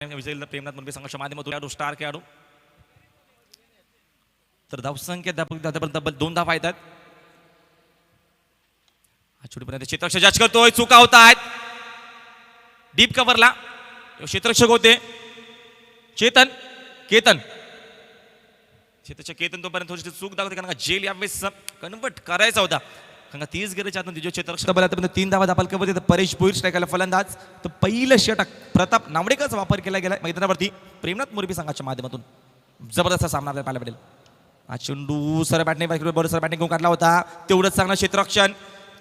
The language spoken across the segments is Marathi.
प्रेमनाथ मुंबई संघर्ष माध्यमातून खेळाडू स्टार खेळाडू तर धावसंख्या आतापर्यंत तब्बल 2 धावा येतात. छोटीपर्यंत क्षेत्ररक्षक जज करतोय, चुका होत आहेत डीप कव्हरला. क्षेत्ररक्षक होते केतन तोपर्यंत थोडीशी चूक दाखवते कारण जेल यावेळेस कन्वर्ट करायचा होता कारण 30 गेल्याच्या आतून तिजो क्षेत्ररक्षक बलापर्यंत 3 धावा दाखल केले होते. परेश भोईर स्ट्रायकरला फलंदाज तर पहिलं षटक प्रताप नावडेकरचा वापर केला गेला मैदानावरती प्रेमनाथ मुरबी संघाच्या माध्यमातून. जबरदस्त सामना आपल्याला पाहायला भेटेल. हा चेंडू सर बॅटने सर बॅटने घेऊन काढला होता. तेवढंच चांगलं क्षेत्ररक्षण.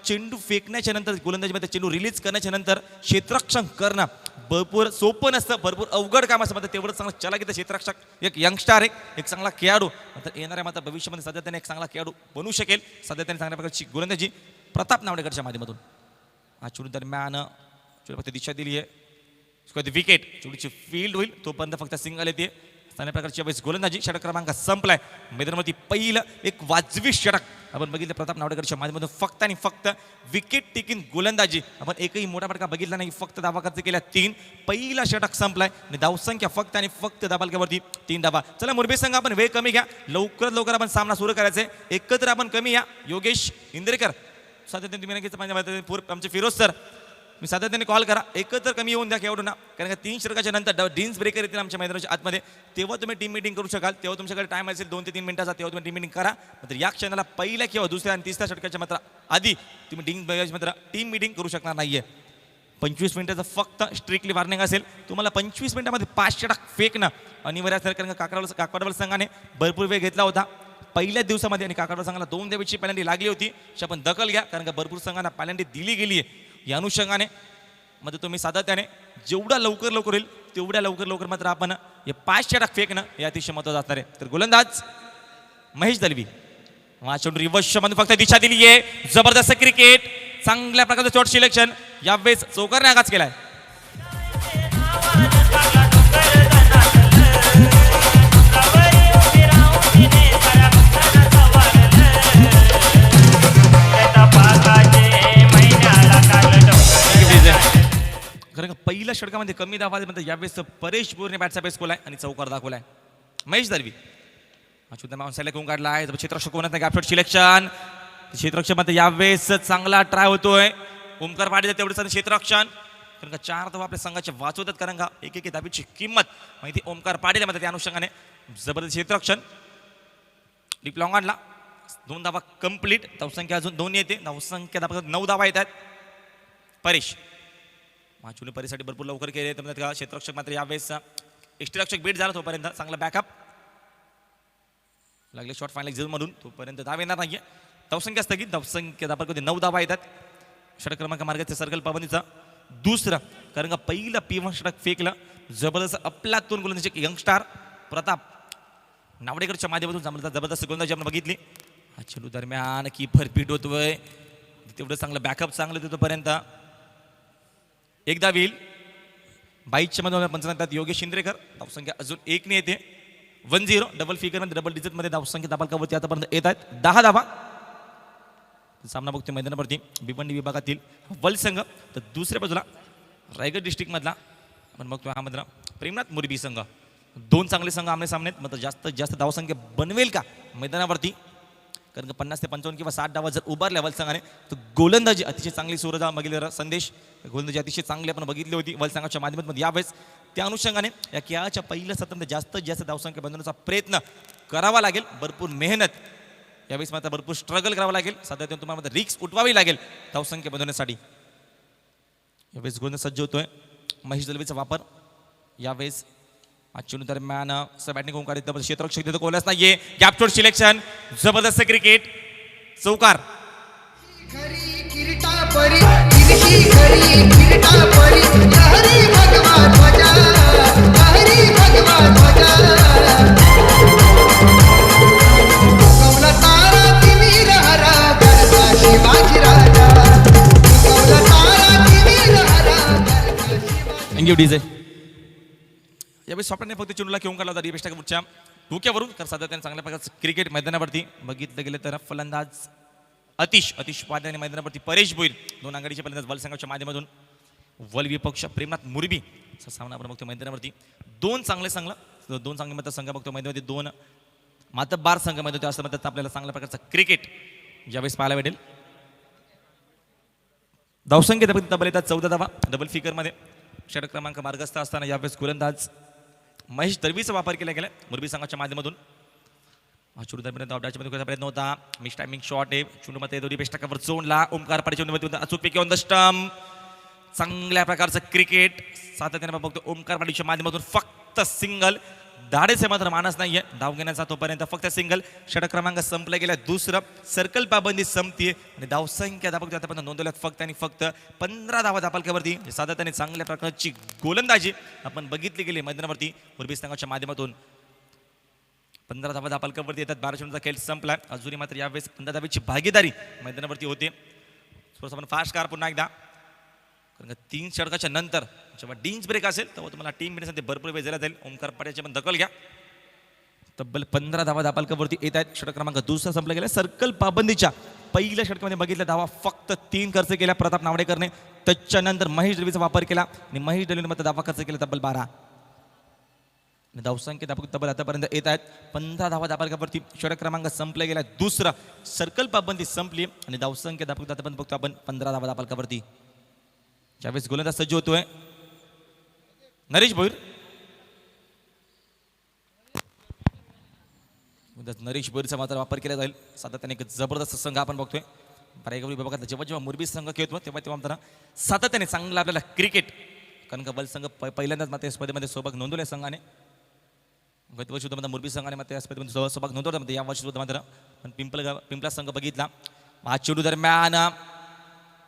चेंडू फेकण्याच्या नंतर गोलंदाजीमध्ये चेंडू रिलीज करण्याच्या नंतर क्षेत्ररक्षण करणं भरपूर सोपं नसतं, भरपूर अवघड काम असतं. मात्र तेवढं चांगलं चलाकीचं क्षेत्ररक्षक एक यंगस्टार एक चांगला खेळाडू मात्र येणाऱ्या मात्र भविष्यामध्ये सध्या त्याने एक चांगला खेळाडू बनू शकेल. सध्या त्याने चांगल्या प्रकारची गोलंदाजी प्रताप नावडेकरच्या माध्यमातून. हा चेंडू दरम्यान फक्त दिशा दिली आहे विकेट. चेंडूची फील्ड होईल तोपर्यंत फक्त सिंगल येते. चांगल्या प्रकारची वेळेस गोलंदाजी. षटक क्रमांक संपलाय. मैदानावरती पहिलं एक वाजवी षटक आपण बघितलं प्रताप नावडेकरच्या माध्यमातून. फक्त आणि फक्त विकेट टेकिंग गोलंदाजी आपण एकही मोठा फटका बघितला नाही. फक्त धावा खर्च केल्या 3. पहिला षटक संपलाय आणि धावसंख्या फक्त आणि फक्त धाबालक्यावरती 3 धावा. चला मुरबी संघ आपण वेळ कमी घ्या, लवकरात लवकर आपण सामना सुरू करायचा आहे. एकत्र आपण कमी या. योगेश इंद्रेकर सातत्याने तुम्ही नक्कीच आमचे फिरोज सर मी सातत्याने कॉल करा. एकत्र कमी येऊन द्या खेळाडूंना कारण का 3 षटकाच्या नंतर डिन्स ब्रेकर येतील आमच्या मैदानाच्या आतमध्ये. तेव्हा तुम्ही टीम मीटिंग करू शकाल. तेव्हा तुमच्याकडे टाइम असेल 2 ते 3 मिनिटाचा तेव्हा तुम्ही टीम मीटिंग करा. मात्र या क्षणाला पहिल्या किंवा दुसऱ्या आणि तिसऱ्या षटकाच्या मात्र आधी तुम्ही डिन्स मात्र टीम मीटिंग करू शकणार नाहीये. 25 मिनिटाचं फक्त स्ट्रिक्टली वॉर्निंग असेल. तुम्हाला 25 मिनिटामध्ये 5 षटक फेकणं अनिवार्य असेल कारण काकडवाल संघाने भरपूर वेळ घेतला होता पहिल्या दिवसामध्ये आणि काकडवाल संघाला 2 द्यावीची पेनल्टी लागली होती. आपण दखल घ्या कारण का भरपूर संघांना पेनल्टी दिली गेली आहे. या अनुषंगाने मध्ये तुम्ही सातत्याने जेवढा लवकर होईल तेवढ्या लवकर मात्र आपण हे 5 षटक फेकणं हे अतिशय महत्त्वाचं असणार आहे. तर गोलंदाज महेश दलवी चेंडू रिवर्स मध्ये फक्त दिशा दिली आहे. जबरदस्त क्रिकेट. चांगल्या प्रकारचं शॉट सिलेक्शन यावेळेस चौकारने आगाज केलाय. कारण पहिल्या षटकामध्ये कमी धावामध्ये यावेळेस परेश भोईरने बॅटचा बेस खोलाय आणि चौकार दाखवलाय. महेश दलवी माणसाला घेऊन काढला आहे. क्षेत्ररक्षक कोणाचा गॅपशॉट सिलेक्शन. क्षेत्ररक्षक मध्ये यावेळेस चांगला ट्राय होतोय. ओमकार पाटील तेवढंच क्षेत्ररक्षण कारण का 4 धावा आपल्या संघाचे वाचवतात कारण का एक धाबीची किंमत माहिती ओमकार पाटील मध्ये त्या अनुषंगाने जबरदस्त क्षेत्ररक्षण. डीप लॉंग आणला 2 धावा कंप्लीट. धावसंख्या अजून 2 येते. धावसंख्या 9 धावा येतात. परेश माचुली परिसाठी भरपूर लवकर केले तर क्षेत्ररक्षक मात्र यावेळेस यष्टीरक्षक बीट झाला तोपर्यंत चांगला बॅकअप लागले. शॉट फायनल झिरो मधून तोपर्यंत धाव येणार नाहीये. धावसंख्या स्थगित. धावसंख्या धाबामध्ये 9 धावा येतात. षटक क्रमांक मार्गाचे सर्कल पाबंदीचा दुसरा कारण का पहिलं P1 षटक फेकलं जबरदस्त अफलातून गोलंदाजी यंगस्टार प्रताप नावडेकरच्या माध्यमातून जबरदस्त गोलंदाजी आपण बघितली. हा चेंडू दरम्यान कीपर बीट होतोय तेवढं चांगलं बॅकअप चांगलं देतोपर्यंत एकदा होईल. 22च्या मध्ये पंचनात्यात योगेश इंद्रेकर. धावसंख्या अजून 1 ने येते. 1-0 डबल फिगर मध्ये डबल डिजिट मध्ये धावसंख्या दाबालकावरती आतापर्यंत येत आहेत 10 धावा. सामना बघते मैदानावरती भिवंडी विभागातील वल संघ तर दुसऱ्या बाजूला रायगड डिस्ट्रिक्ट मधला आपण बघतो हा मैदान प्रेमनाथ मुरबी संघ. 2 चांगले संघ आमने सामने मात्र जास्तीत जास्त धावसंख्या बनवेल का मैदानावरती कारण का 50 ते 55 किंवा 60 डावा जर उभारल्या वल संघाने तर गोलंदाजी अतिशय चांगली सुरजा बघितले. संदेश गोलंदाजी अतिशय चांगली आपण बघितली होती वल संघाच्या माध्यमातून. यावेळेस त्या अनुषंगाने या खेळाच्या पहिल्या सत्रामध्ये जास्तीत जास्त धावसंख्या बनवण्याचा प्रयत्न करावा लागेल. भरपूर मेहनत यावेळेस मात्र भरपूर स्ट्रगल करावं लागेल. सध्या तुम्हाला रिस्क उठवावी लागेल धावसंख्या बनवण्यासाठी. यावेळेस गोलंदाज सज्ज होतोय. महेश दलवीचा वापर यावेळेस चेंडू दरम्यान बॅटिंग होऊन काढत क्षेत्ररक्षक देतो कोलच नाहीये. गॅपशॉट सिलेक्शन जबरदस्त क्रिकेट चौकार. Thank you DJ. यावेळी स्वप्नाने फक्त चेंडूला घेऊन काढला होता रिबेस्टाच्या डोक्यावरून तर सध्या त्याने चांगल्या प्रकारचं क्रिकेट मैदानावरती बघितलं गेलं तर फलंदाज अतिश पाटील आणि मैदानावरती परेश भोईर 2 आघाडीचे फलंदाज वल संघाच्या माध्यमातून वल विपक्ष प्रेमनाथ मुरबी असा सामना आपण बघतो मैदानावरती. दोन चांगले मत संघ बघतो मैदानावरती. दोन मातब्बार संघ मध्ये असं म्हणतात आपल्याला चांगल्या प्रकारचा क्रिकेट ज्यावेळेस पाहायला भेटेल. धावसंख्या तब्बल येतात 14 धावा डबल फिगर मध्ये. षटक क्रमांक मार्गस्थ असताना यावेळेस गोलंदाज महेश दळवीचा वापर केला गेला मुरबी संघाच्या माध्यमातून. चुडूपर्यंत अपडायचा प्रयत्न होता. मिस टायमिंग शॉट आहे. चुंडूमध्ये दोन्ही बेस्टाकावर जोडला. ओमकार पाडे चुंडूमध्ये अचूकपैकी ऑन द स्टंप. चांगल्या प्रकारचं क्रिकेट सातत्याने बघतो ओमकार पाडीच्या माध्यमातून. फक्त सिंगल धाडेचे मात्र मानस नाहीये धाव घेण्याचा तोपर्यंत. फक्त सिंगल. षटक क्रमांक संपला गेला. दुसरं सर्कल पाबंदी संपतीये आणि धावसंख्या बघतो आतापर्यंत नोंदवल्यात फक्त आणि फक्त 15 धावा धापालकावरती. सातत्याने चांगल्या प्रकारची गोलंदाजी आपण बघितली गेली मैदानावरती मुरबी संघाच्या माध्यमातून. 15 धावा धापालकावरती येतात. 12 चेंडूचा खेळ संपला. अजूनही मात्र यावेळेस 15 धावेची भागीदारी मैदानावरती होते. थोडंसं आपण फास्ट कार पुन्हा एकदा कारण 3 षटकाच्या नंतर जेव्हा डिंच ब्रेक असेल तेव्हा तुम्हाला टीम मिळण्यासाठी भरपूर वेळ दिला जाईल. ओमकार पाड्याची पण दखल घ्या. तब्बल 15 धावा धापालकावरती येत आहेत. षटक क्रमांक दुसरा संपला गेला. सर्कल पाबंदीच्या पहिल्या षटकामध्ये बघितल्या धावा फक्त 3 खर्च केल्या प्रताप नावडेकरने. त्याच्यानंतर महेश दळवीचा वापर केला आणि महेश दळवीने मात्र धावा खर्च केला तब्बल 12. धावसंख्या तब्बल आतापर्यंत येत आहेत 15 धावा धापालकावरती. षटक क्रमांक संपला गेला. दुसरा सर्कल पाबंदी संपली आणि धावसंख्या आतापर्यंत बघतो आपण 15 धावा धापालकावरती. ज्यावेळेस गोलंदाज सज्ज होतोय नरेश भोईर. नरेश भोईरचा मात्र वापर केला जाईल. सातत्याने एक जबरदस्त संघ आपण बघतोय. बऱ्याच विभागात जेव्हा जेव्हा मुरबी संघ खेळतो तेव्हा मात्र सातत्याने चांगला आपल्याला क्रिकेट कारण का बल संघ पहिल्यांदाच मात्र या स्पर्धेमध्ये सहभाग नोंदवल्या संघाने. गत वर्षी सुद्धा मुरबी संघाने मात्र या स्पर्धेमध्ये सहभाग नोंदवला. या वर्षी सुद्धा मात्र पण पिंपला संघ बघितला. हा चेंडू दरम्यान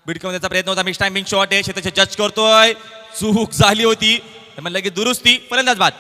बिडकवण्याचा प्रयत्न होता. मिस टायमिंग शॉट आहे. शेताचे जज करतोय. चूक झाली होती म्हणलं की दुरुस्ती. फलंदाज बाद.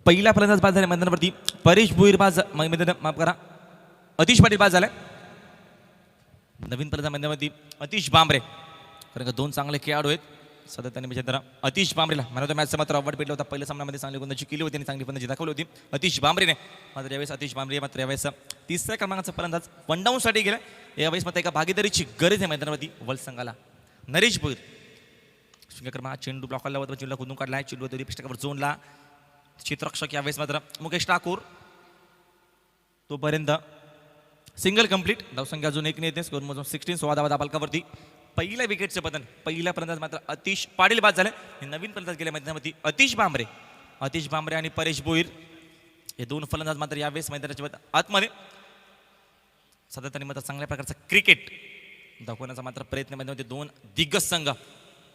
पहिला फलंदाज बाद झाला मैदानावरती. परेश भोईर बाद माफ करा अतिश पाटील बाद झालाय. नवीन फलंदाज मैदानावरती अतिश बांबरे कारण का 2 चांगले खेळाडू आहेत. सातत्याने म्हणजे अतिश बांबरेला मॅन ऑफ द मॅचचा मात्र अवॉर्ड भेटला होता. पहिल्या सामन्यामध्ये चांगली गोलंदाजी केली होती आणि चांगली गोलंदाजी दाखवली होती अतिश बांबरेने. मात्र यावेळेस अतिश बांबरे मात्र यावेळेस तिसऱ्या क्रमांकाचा फलंदाज वन डाऊनसाठी गेला. यावेळेस मात्र एका भागीदारीची गरज आहे मैदानावरती वल संघाला. नरेश भोईर क्रमांक चेंडू ब्लॉक आला होता. चेंडूला कुदून काढला. चेंडू दोन्ही पिष्टकावर जोडला. क्षेत्ररक्षक यावेळेस मात्र मुकेश ठाकूर. तोपर्यंत सिंगल कंप्लीट. धावसंख्या अजून 1 येते. स्कोर मोजून 16 16 धावा धापालकावरती. पहिल्या विकेटचे पतन. पहिल्या फलंदाज मात्र अतिश पाटील बाद झाले. नवीन फलंदाज गेल्या मैदानामध्ये अतिश बांबरे आणि परेश भोईर हे 2 फलंदाज मात्र यावेळेस मैदानाच्या आतमध्ये सातत्याने मात्र चांगल्या प्रकारचा क्रिकेट दाखवण्याचा मात्र प्रयत्न मैदानामध्ये 2 दिग्गज संघ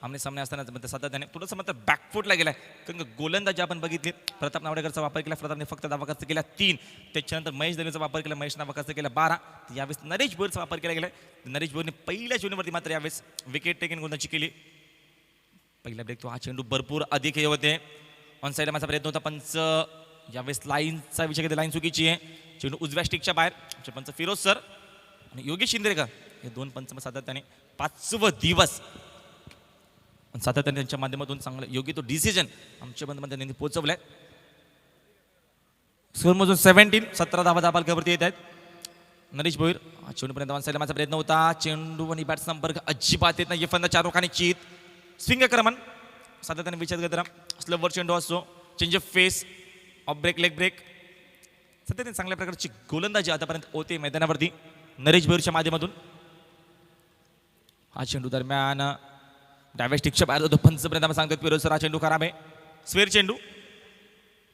आमने सामने असताना सातत्याने थोडंसं मात्र बॅकफुटला गेलाय. कारण गोलंदाजी आपण बघितली प्रताप नावडेकरचा वापर केला. प्रतापने फक्त धावा खर्च केला 3. त्याच्यानंतर महेश दळवीचा वापर केला. महेश धावा खर्च केला 12. यावेळेस नरेश भोईरचा वापर केला गेलाय. नरेश भोईरने पहिल्या चेंडूवरती मात्र यावेळेस विकेट टेकिंग गोलंदाजी केली. पहिला ब्रेक तो हा चेंडू भरपूर अधिक हे होते. ऑन साईडला माझा प्रयत्न होता. पंच यावेळेस लाईनचा विषय घेतला. लाईन चुकीची आहे. चेंडू उजव्या स्टिकच्या बाहेर. पंच फिरोज सर आणि योगेश शिंदेकर हे 2 पंच सातत्याने 5वा दिवस सातत्याने त्यांच्या माध्यमातून चांगला योग्य तो डिसिजन आमच्या बंधमध्ये त्यांनी पोहोचवलाय. स्कोर मोजून 17 धावा धापालकावरती येत आहेत. नरेश भोईर चेंडूपर्यंत वन साईडला माझा प्रयत्न होता. चेंडू आणि बॅट संपर्क अजिबात येत नाही. फलंदाज 4 रोखाने चित. स्विंग क्रमण सातत्याने विचार घेत स्लवर चेंडू असतो. Change of pace off break leg break सातत्याने चांगल्या प्रकारची गोलंदाजी आतापर्यंत होते मैदानावरती नरेश भोईरच्या माध्यमातून. हा चेंडू दरम्यान डाव्या स्टिकच्या बाहेर जातो. पंचपर्यंत आपण सांगतो फिरोज सर हा चेंडू खराब आहे. स्वेर चेंडू.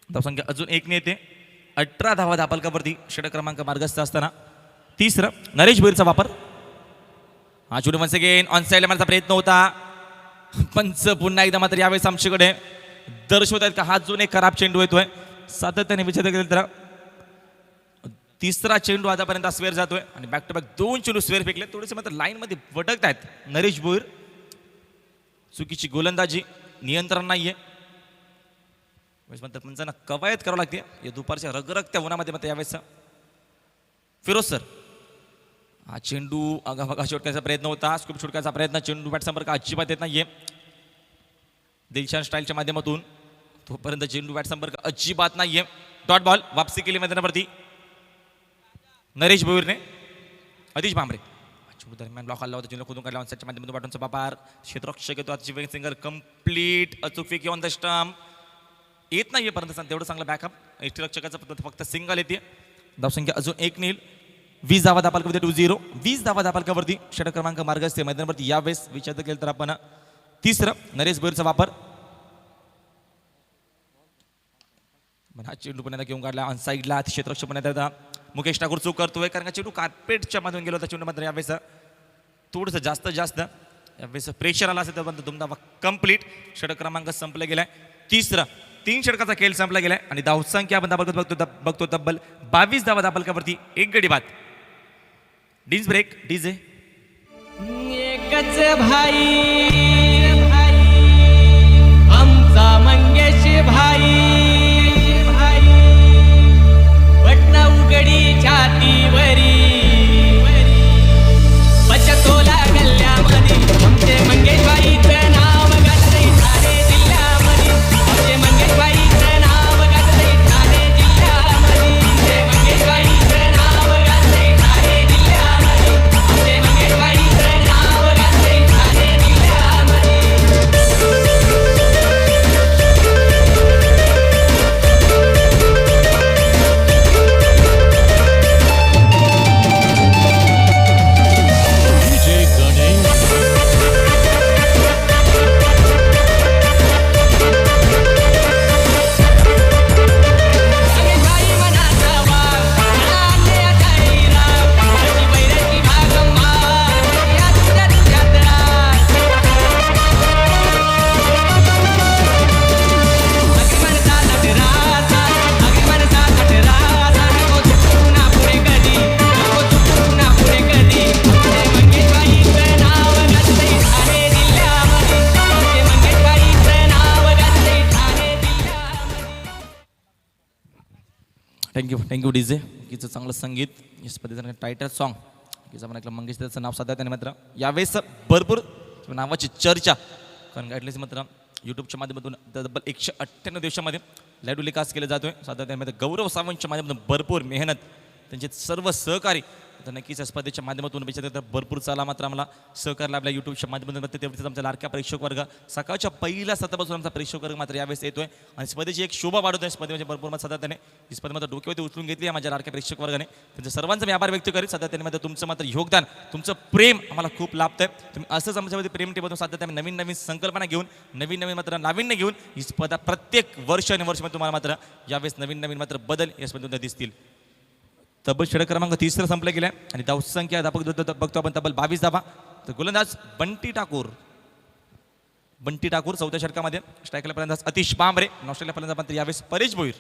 धावसंख्या अजून 1 येते. 18 धावा धापालकावरती. षटक क्रमांक मार्गस्थ असताना तिसरं नरेश भोईरचा वापर. हा चेंडू वन्स अगेन ऑन साईडला माझा प्रयत्न होता. पंच पुन्हा एकदा मात्र यावेळेस आमच्याकडे दर्शवत आहेत का हा जो एक खराब चेंडू येतोय. सातत्याने विचार केला तर तिसरा चेंडू आतापर्यंत स्वेर जातोय आणि बॅक टू बॅक 2 चेंडू स्वेर फेकले. थोडेसे मात्र लाईन मध्ये भटकत आहेत नरेश भोईर. चुकीची गोलंदाजी नियंत्रण नाहीये. पंचांना कवायत करावं लागते या दुपारच्या रगरगत्या उन्हामध्ये मात्र यावेळेस फिरोज सर. हा चेंडू आगावागा शोधण्याचा प्रयत्न होता, स्कूप शोधण्याचा प्रयत्न, चेंडू बॅट संपर्क अजिबात येत नाहीये दिलशान स्टाईलच्या माध्यमातून. तोपर्यंत चेंडू बॅट संपर्क अजिबात नाहीये. डॉट बॉल वापसी केली मैदानावरती नरेश भोईरने. अतिश भांबरे चेंडू दरम्यान ब्लॉक आला होता, चेंडू खोदून काढला ऑनसाइडच्या माध्यमातून पाठवून बापार क्षेत्ररक्षक येतो. अतिशय वेग सिंगर कम्प्लीट अचूक फेकी ऑन द स्टंप येत नाहीये परंतु तेवढं चांगलं बॅकअप. यष्टीरक्षकाचं फक्त सिंगल येते. धावसंख्या अजून 1 नील. 20 धावा दापालकावरती 2-0. 20 धावा दापालकावरती षटक क्रमांक मार्ग असते मैदानावरती. यावेळेस विचार केलं तर आपण तिसरं नरेश भोईरचा वापर. हा चेंडू पुण्याला घेऊन काढला ऑन साईडला. क्षेत्ररक्षक पुण्यात मुकेश ठाकूर चूक करतोय कारण का चेंडू कार्पेटच्या मधून गेलो होता. चेंडू मात्र यावेळेस थोडंसं जास्त यावेळेस प्रेशर आला असेल तर दुमदावा कंप्लीट. षटक क्रमांक संपला गेलाय. तिसरा 3 षटकाचा खेळ संपला गेलाय आणि धावसंख्या आपण बघतो तब्बल 22 धावा दापालकावरती 1 गडी बाद. डीज ब्रेक डीजे. एकच भाई आमचा मंगेश भाई, बटन उघडी छातीवरी बचतोला गल्ल्यामध्ये आमचे मंगेश भाईचं नाव गाजतंय ठाणे जिल्ह्यामध्ये. आमचे मंगेश भाईचं नाव गाजतंय ठाणे जिल्ह्यामध्ये. आमचे मंगेश भाईचं नाव गाजतंय ठाणे जिल्ह्यामध्ये. आमचे मंगेश भाईचं नाव गाजतंय ठाणे जिल्ह्यामध्ये. Thank you DJ. गीचं चांगलं संगीत याच पद्धतीने टायटल सॉन्ग गीचं म्हटलं मंगेश त्याचं नाव साध्या त्याने मात्र यावेळेस भरपूर नावाची चर्चा कारण ॲटलीस्ट मात्र यूट्यूबच्या माध्यमातून तब्बल 198 दिवसामध्ये लाईव्ह टेलिकास्ट केलं जातोय. साध्या त्याने गौरव सावंतच्या माध्यमातून भरपूर मेहनत त्यांचे सर्व सहकारी तर नक्कीच या स्पर्धेच्या माध्यमातून विचारतात भरपूर चाला मात्र आम्हाला सहकार आपल्या यूट्यूबच्या माध्यमातून तेवढीच आमचा लाडक्या प्रेक्षक वर्ग सकाळच्या पहिल्या सत्रापासून आमचा प्रेक्षक वर्ग मात्र यावेळेस येतोय आणि स्पर्धेची एक शोभा वाढवतोय. स्पर्धेमध्ये भरपूर मत सातत्याने ही स्पर्धा मात्र डोक्यावरती उचलून घेतली आहे माझ्या लाडक्या प्रेक्षक वर्गाने. त्यांचं सर्वांचं मी आभार व्यक्त करीत. सातत्याने मात्र तुमचं मात्र योगदान तुमचं प्रेम आम्हाला खूप लाभतंय. तुम्ही असंच आमच्यामध्ये प्रेम ठेवतो. सातत्याने नवीन नवीन संकल्पना घेऊन नवीन मात्र नाविन्य घेऊन ही स्पर्धा प्रत्येक वर्ष आणि वर्षामध्ये तुम्हाला मात्र यावेळेस नवीन मात्र बदल या स्पर्धेतून दिसतील. तब्बल षटक क्रमांक 3 संपला गेलाय आणि धावसंख्या बघतो आपण तब्बल 22 धावा. तर गोलंदाज बंटी ठाकूर 4थ्या षटकामध्ये. स्ट्रायकला फलंदाज अतिश बांबरे. ऑस्ट्रेलिया फलंदाज मात्र यावेळेस परेश भोईर.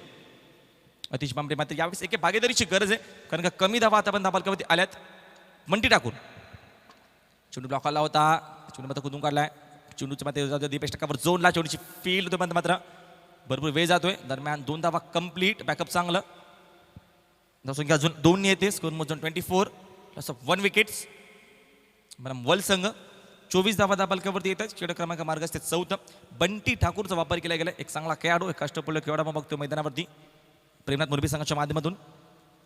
अतिश बांबरे मात्र यावेळेस एक भागीदारीची गरज आहे कारण का कमी धावा आता पण धाबालकावरती आल्यात. बंटी ठाकूर चेंडू ब्लॉक आला होता, चेंडू मात्र कुदून काढलाय. चेंडूच्या मात्र दीपेश टक्कावर जोडला. चेंडूची फील्ड होतो मात्र भरपूर वेळ जातोय. दरम्यान 2 धावा कंप्लीट. बॅकअप चांगलं. धावसंख्या अजून 2 येते. स्कोर मोजून 24 प्लस 1 विकेट्स. मॅडम वर्ल्ड संघ 24 धावा दाबालकावरती येतात. षटक क्रमांक मार्ग असते 4. बंटी ठाकूरचा वापर केला गेला. एक चांगला खेळाडू, एक अष्टपैलू खेळाडू आपण बघतो मैदानावरती. प्रेमनाथ मुरबी संघाच्या माध्यमातून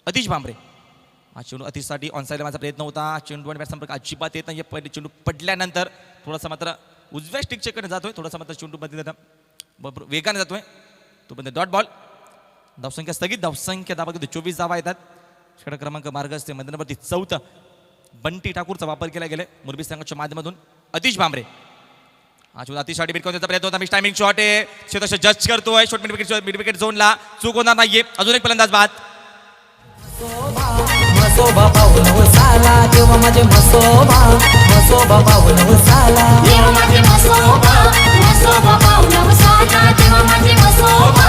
अतिश भांबरे. हा चेंडू अतिशसाठी ऑनसाईड माझा प्रयत्न होता. चेंडू आणि बॅट संपर्क अजिबात येत नाही. पहिले चेंडू पडल्यानंतर थोडासा मात्र उजव्या स्टिकच्याकडे जातोय. थोडासा मात्र चेंडू मध्ये भरपूर वेगाने जातोय. तो पण डॉट बॉल. धावसंख्या स्थगित. धावसंख्या दाबा 24 धावा येतात. षटक क्रमांक मार्ग असते मैदानावरती 4. बंटी ठाकूरचा वापर केला गेलाय मुरबी संघाच्या माध्यमातून अतिश भांबरे. हा चेंडू अतिशसाठी बिट करण्याचा प्रयत्न होता. मिस टायमिंग शॉट आहे. क्षेत्र जज करतोय. शॉट मिड विकेट झोनला चूक होणार नाहीये. अजून एक फलंदाज बाद. मसोबा पाऊल उसाला देव माझे मसोबा पाऊल उसाला देव माझे मसोबा पाऊल उसाला देव माझे मसोबा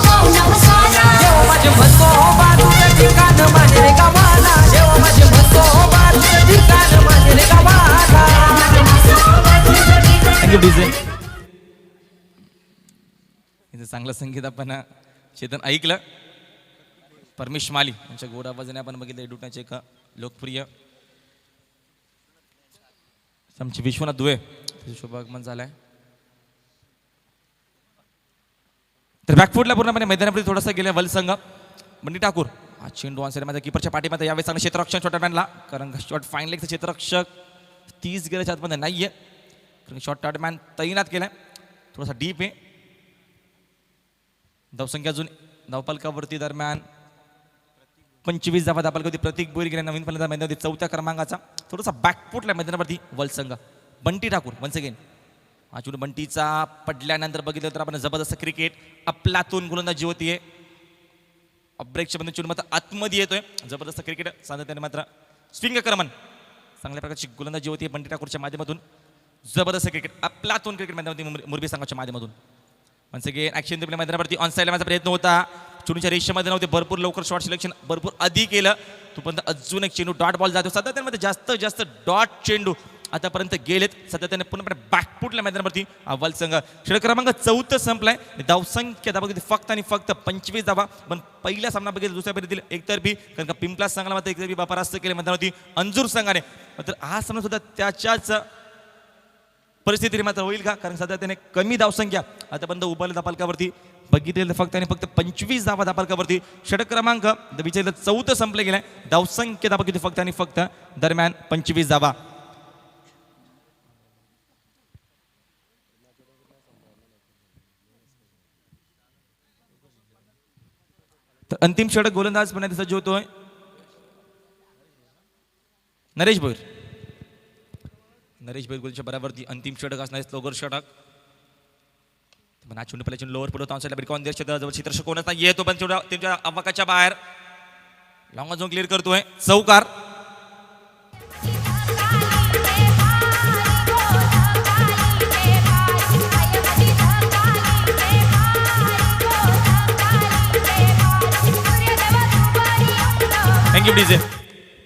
पाऊल उसाला देव माझे मसोबा तुझं ठिकाण माझे रे गावाला देव माझे मसोबा तुझं ठिकाण माझे रे गावाला. Thank you DJ. इथे चांगलं संगीत आपण चेतन ऐकलं. परमेश माली यांच्या गोड आवाजाने आपण बघितलं एडुटण्याचे एक लोकप्रिय आमचे विश्वनाथ दुवे शुभागमन झालाय. तर बॅकफुटला पूर्णपणे मैदानामध्ये थोडासा गेला वल संघ. बंटी ठाकूर हा चेंडू ऑन साईडमध्ये कीपरच्या पाठीमध्ये यावेळेस चांगलं क्षेत्ररक्षण शॉट मॅनला, कारण शॉट फाईन लेगचं क्षेत्ररक्षक 30 गेल्याच्या आतमध्ये नाहीये, कारण शॉट मॅन तैनात केलाय. थोडासा डीप आहे. धावसंख्या अजून धावपालकावरती दरम्यान 25 धावा धावपालकावरती प्रतीक बोईर गेल्या नवीन फलंदाज मैदानावरती 4थ्या क्रमांकाचा. थोडासा बॅकफुटला मैदानावरती वल संघ. बंटी ठाकूर वन्स अगेन हा चेंडू बंटीचा पडल्यानंतर बघितलं तर आपण जबरदस्त क्रिकेट आपलातून गोलंदाजी होतीये. ब्रेकच्या बंद चेंडू मात्र आतमध्ये येतोय. जबरदस्त क्रिकेट सातत्याने मात्र स्विंग क्रमण चांगल्या प्रकारची गोलंदाजी होती बंटी ठाकूरच्या माध्यमातून. जबरदस्त क्रिकेट आपलातून क्रिकेट मैदानावरती मुरबी संघाच्या माध्यमातून. वन्स अगेन ॲक्शन दिल्या मैदानावरती ऑन साईडला माझा प्रयत्न होता. चेंडूच्या रेषेमध्ये नव्हते, भरपूर लवकर शॉट सिलेक्शन भरपूर आधी केलं. तोपर्यंत अजून एक चेंडू डॉट बॉल जातो. सातत्यामध्ये जास्तीत जास्त डॉट चेंडू आतापर्यंत गेलेत. सातत्याने पूर्णपणे बॅकफुटल्या मैदानावरती वल संघ. षटक क्रमांक 4 संपलाय. धावसंख्या धावा फक्त आणि फक्त 25 धावा. पण पहिला सामना बघितला दुसऱ्या फेरीतील एकतर्फी, कारण का पिंपलास संघाला मात्र एकतर्फी परास्त केले मैदानावरती अंजूर संघाने. मात्र हा सामना सुद्धा त्याच्याच परिस्थिती मात्र होईल का, कारण सध्या त्याने कमी धावसंख्या आतापर्यंत उभारल्या धापालकावरती बघितलेलं फक्त आणि फक्त 25 धावा धापालकावरती. षटक क्रमांक विचारलं 4 संपले गेलाय. धावसंख्या धावा किती फक्त आणि फक्त दरम्यान 25 धावा. तर अंतिम षटक गोलंदाज पण सज्ज होतोय नरेश भोईर. नरेश भोईर गोलच्या बराबरती अंतिम षटक असणार स्लोगर षटक. पण हा चेंडू पहिला चेंडू लोअर पुढे ऑन साईडला बिटकॉन देश जवळ चित्ररक्षक कोणच नाही येतो, पण चेंडू त्यांच्या अवकाच्या बाहेर लॉंग झोन क्लिअर करतोय. चौकार. Thank you DJ.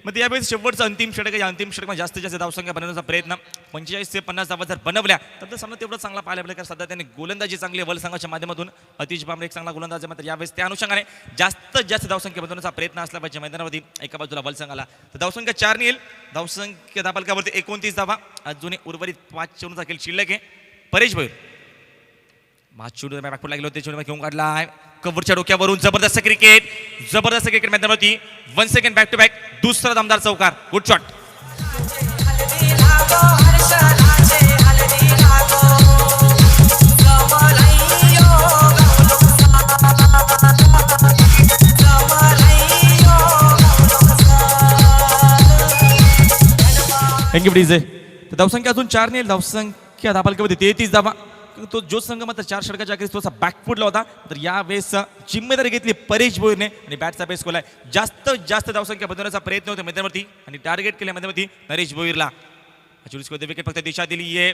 मग यावेळेस शेवटचं अंतिम षटक आहे. या अंतिम षटकात जास्तीत जास्त धावसंख्या बनवण्याचा प्रयत्न 45 ते 50 धावा जर बनवल्या तर सामना तेवढं चांगला पाहायला मिळेल, कारण सध्या त्यांनी गोलंदाजी चांगली वल संघाच्या माध्यमातून. अतिश बांबरे एक चांगला गोलंदाज आहे, मात्र यावेळेस त्या अनुषंगाने जास्तीत जास्त धावसंख्या बनवण्याचा प्रयत्न असला पाहिजे मैदानावरती एका बाजूला वल संघाला. तर धावसंख्या 4 येईल. धावसंख्या धापालकावरती 29 धावा. अजूनही उर्वरित 5 चेंडूचा खेळ शिल्लक आहे. परेश भोईर चेंडू बॅकफुटला गेलो, ते चेंडू घेऊन काढला कव्हरच्या डोक्यावरून. जबरदस्त क्रिकेट मैदानावरती. 1 सेकंड बॅक टू बॅक दुसरा दमदार चौकार. Good shot. Thank you DJ. तर धावसंख्या अजून 4 नाही. धावसंख्या धापालकावरती 33 धावा. तो जो संघ मात्र 4 षटकाच्या आखरीस थोडासा बॅकफुटला होता, तर यावेळेस जिम्मेदारी घेतली परेश भोईरने आणि बॅटचा बेस खोलाय. जास्तीत जास्त धावसंख्या बनवण्याचा प्रयत्न होता मैदानावरती आणि टार्गेट केल्या मैदानावरती नरेश भोईरला. 24 विकेट फक्त दिशा दिली आहे.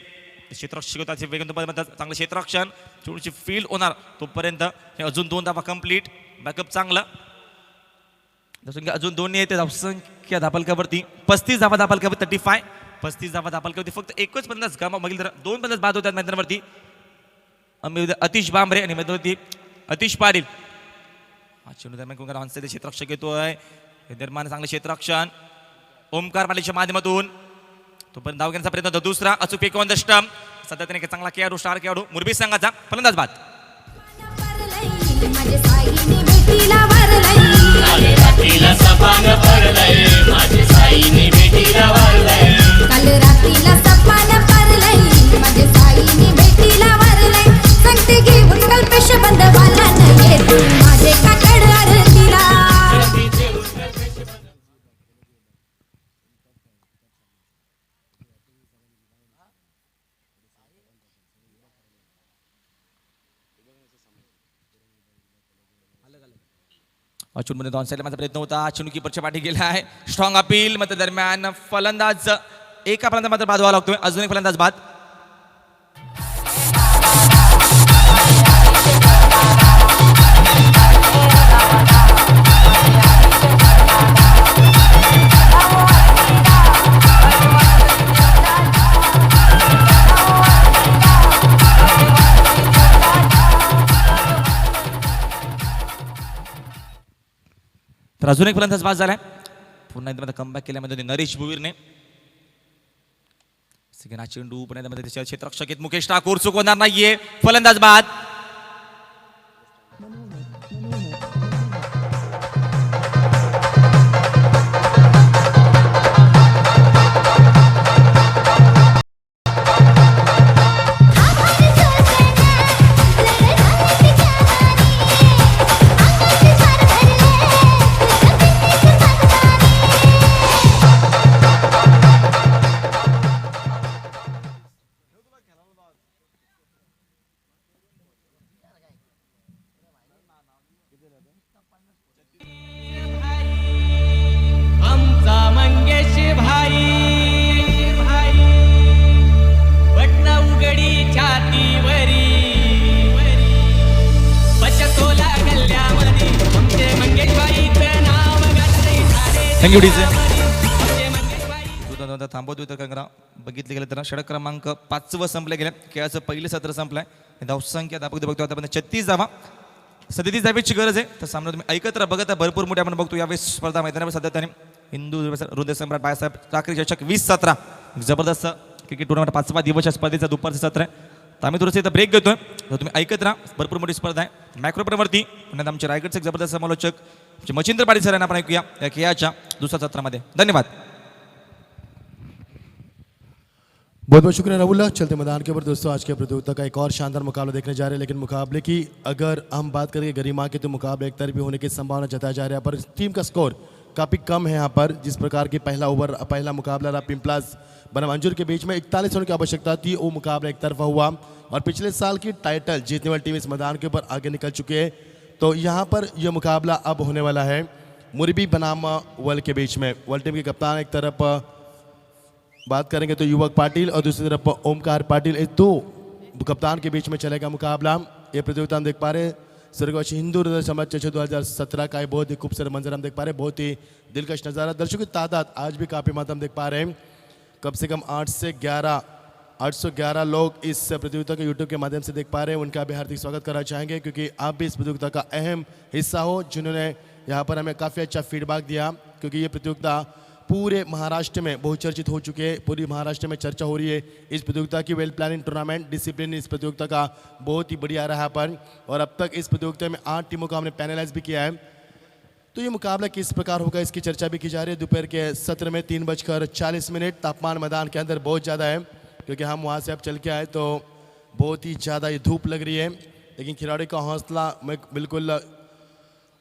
क्षेत्ररक्षक होता चांगलं क्षेत्ररक्षण. चेंडूची फील्ड होणार तोपर्यंत अजून 2 धावा कंप्लीट. बॅकअप चांगलं. धावसंख्या अजून 2 येते. धावसंख्या धापालकावरती 35 धावा धापालकावरती 35. 35 धावा धापालकावरती फक्त एकच फलंदाज गमा बघितलं तर 2 फलंदाज बाद होतात मैदानावरती. अतिश बांबरे आणि मैदानावरती अतिश पाटील. चेंडू दरम्यान ऑनसाईड क्षेत्ररक्षक येतोय. दरम्यान चांगलं क्षेत्ररक्षण ओमकार पाटीलच्या माध्यमातून. तोपर्यंत धाव घेण्याचा प्रयत्न होता दुसरा. अचूक एक ऑन द स्टंप. सध्या त्याने चांगला खेळाडू स्टार खेळाडू मुरबी संघाचा फलंदाज बाद. चेंडूमध्ये ऑन साईडला माझा प्रयत्न होता. चेंडू कीपरच्या पाठी गेला आहे. Strong appeal. मात्र दरम्यान फलंदाज एका फलंदाज मात्र बाद व्हावा लागतोय. अजून एक फलंदाज बाद. अजून एक फलंदाज बाद झालाय. पुन्हा एकदा कमबॅक केल्यामध्ये नरेश भुवीरने. सिगना चेंडू पुन्हा एकदा त्याच्या क्षेत्ररक्षक आहेत मुकेश ठाकूर, चुकवणार नाहीये, फलंदाज बाद. आमचा मंगेश भाई बटन उघडी छातीवरी बचतोला गल्ल्यामध्ये आमचे मंगेश भाईचं नाव गाजतंय सारे थँक्यू डीजे. आमचे मंगेश भाई. थांबवतो तर कंगरा बघितलं गेलं तर षटक क्रमांक 5 संपले गेले. खेळाचं पहिलं सत्र संपलंय. धावसंख्या आपण बघतो आता 36 धावा, 37 धावेची गरज आहे. तर सामना तुम्ही ऐकत बघत भरपूर मोठे आपण बघतो यावेळेस स्पर्धा मैदानावर सध्या त्याने हिंदू हृदय सम्राट बाळासाहेब ठाकरे चषक 2017 जबरदस्त क्रिकेट टुर्नामेंट 5वा दिवसच्या स्पर्धेचा दुपारचं सत्र आहे. तर आम्ही थोडंसं इथं ब्रेक घेतोय. तर तुम्ही ऐकत राहा, भरपूर मोठी स्पर्धा आहे. मॅक्रोप्रवरती पुन्हा आमचे रायगडचे एक जबरदस्त समालोचक मच्छिंद्र पाटील सर यांना आपण ऐकूया या खेळाच्या दुसऱ्या सत्रामध्ये. धन्यवाद. बहुत बहुत शुक्रिया राहुल. चलते मैदान के ऊपर दोस्तों आज के प्रतियोगिता का एक और शानदार मुकाबला देखने जा रहे हैं. लेकिन मुकाबले की अगर हम बात करें गरिमा की तो मुकाबले एक तरफी होने की संभावना जताया जा रहा है. पर टीम का स्कोर काफ़ी कम है यहाँ पर. जिस प्रकार की पहला मुकाबला रहा पिंपलास बनाम अंजुर के बीच में 41 रनों की आवश्यकता थी, वो मुकाबला एक तरफा हुआ. और पिछले साल की टाइटल जीतने वाली टीम इस मैदान के ऊपर आगे निकल चुकी है. तो यहाँ पर यह मुकाबला अब होने वाला है मुरबी बनाम वर्ल्ड के बीच में. वर्ल्ड टीम के कप्तान एक तरफ बात करेंगे तो युवक पाटिल और दूसरी तरफ ओमकार पाटिल. इस दो कप्तान के बीच में चलेगा मुकाबला. ये प्रतियोगिता हम देख पा रहे हैं स्वर्गवासी हिंदू हृदय सम्राट चषक 2017 का बहुत ही खूबसूरत मंजर हम देख पा रहे हैं. बहुत ही दिलकश नज़ारा. दर्शकों की तादाद आज भी काफ़ी मात्रा हम देख पा रहे हैं. कम से कम 811 लोग इस प्रतियोगिता के यूट्यूब के माध्यम से देख पा रहे हैं. उनका भी हार्दिक स्वागत करना चाहेंगे क्योंकि आप भी इस प्रतियोगिता का अहम हिस्सा हो, जिन्होंने यहाँ पर हमें काफ़ी अच्छा फीडबैक दिया. क्योंकि ये प्रतियोगिता पूरे महाराष्ट्र में बहुचर्चित हो चुके हैं. पूरी महाराष्ट्र में चर्चा हो रही है इस प्रतियोगिता की. वेल प्लानिंग टूर्नामेंट डिसिप्लिन इस प्रतियोगिता का बहुत ही बढ़िया रहा पर. और अब तक इस प्रतियोगिता में 8 टीमों को हमने पैनलाइज भी किया है. तो ये मुकाबला किस प्रकार होगा इसकी चर्चा भी की जा रही है. दोपहर के सत्र में 3:40. तापमान मैदान के अंदर बहुत ज़्यादा है क्योंकि हम वहाँ से अब चल के आए तो बहुत ही ज़्यादा ये धूप लग रही है. लेकिन खिलाड़ी का हौसला मैं बिल्कुल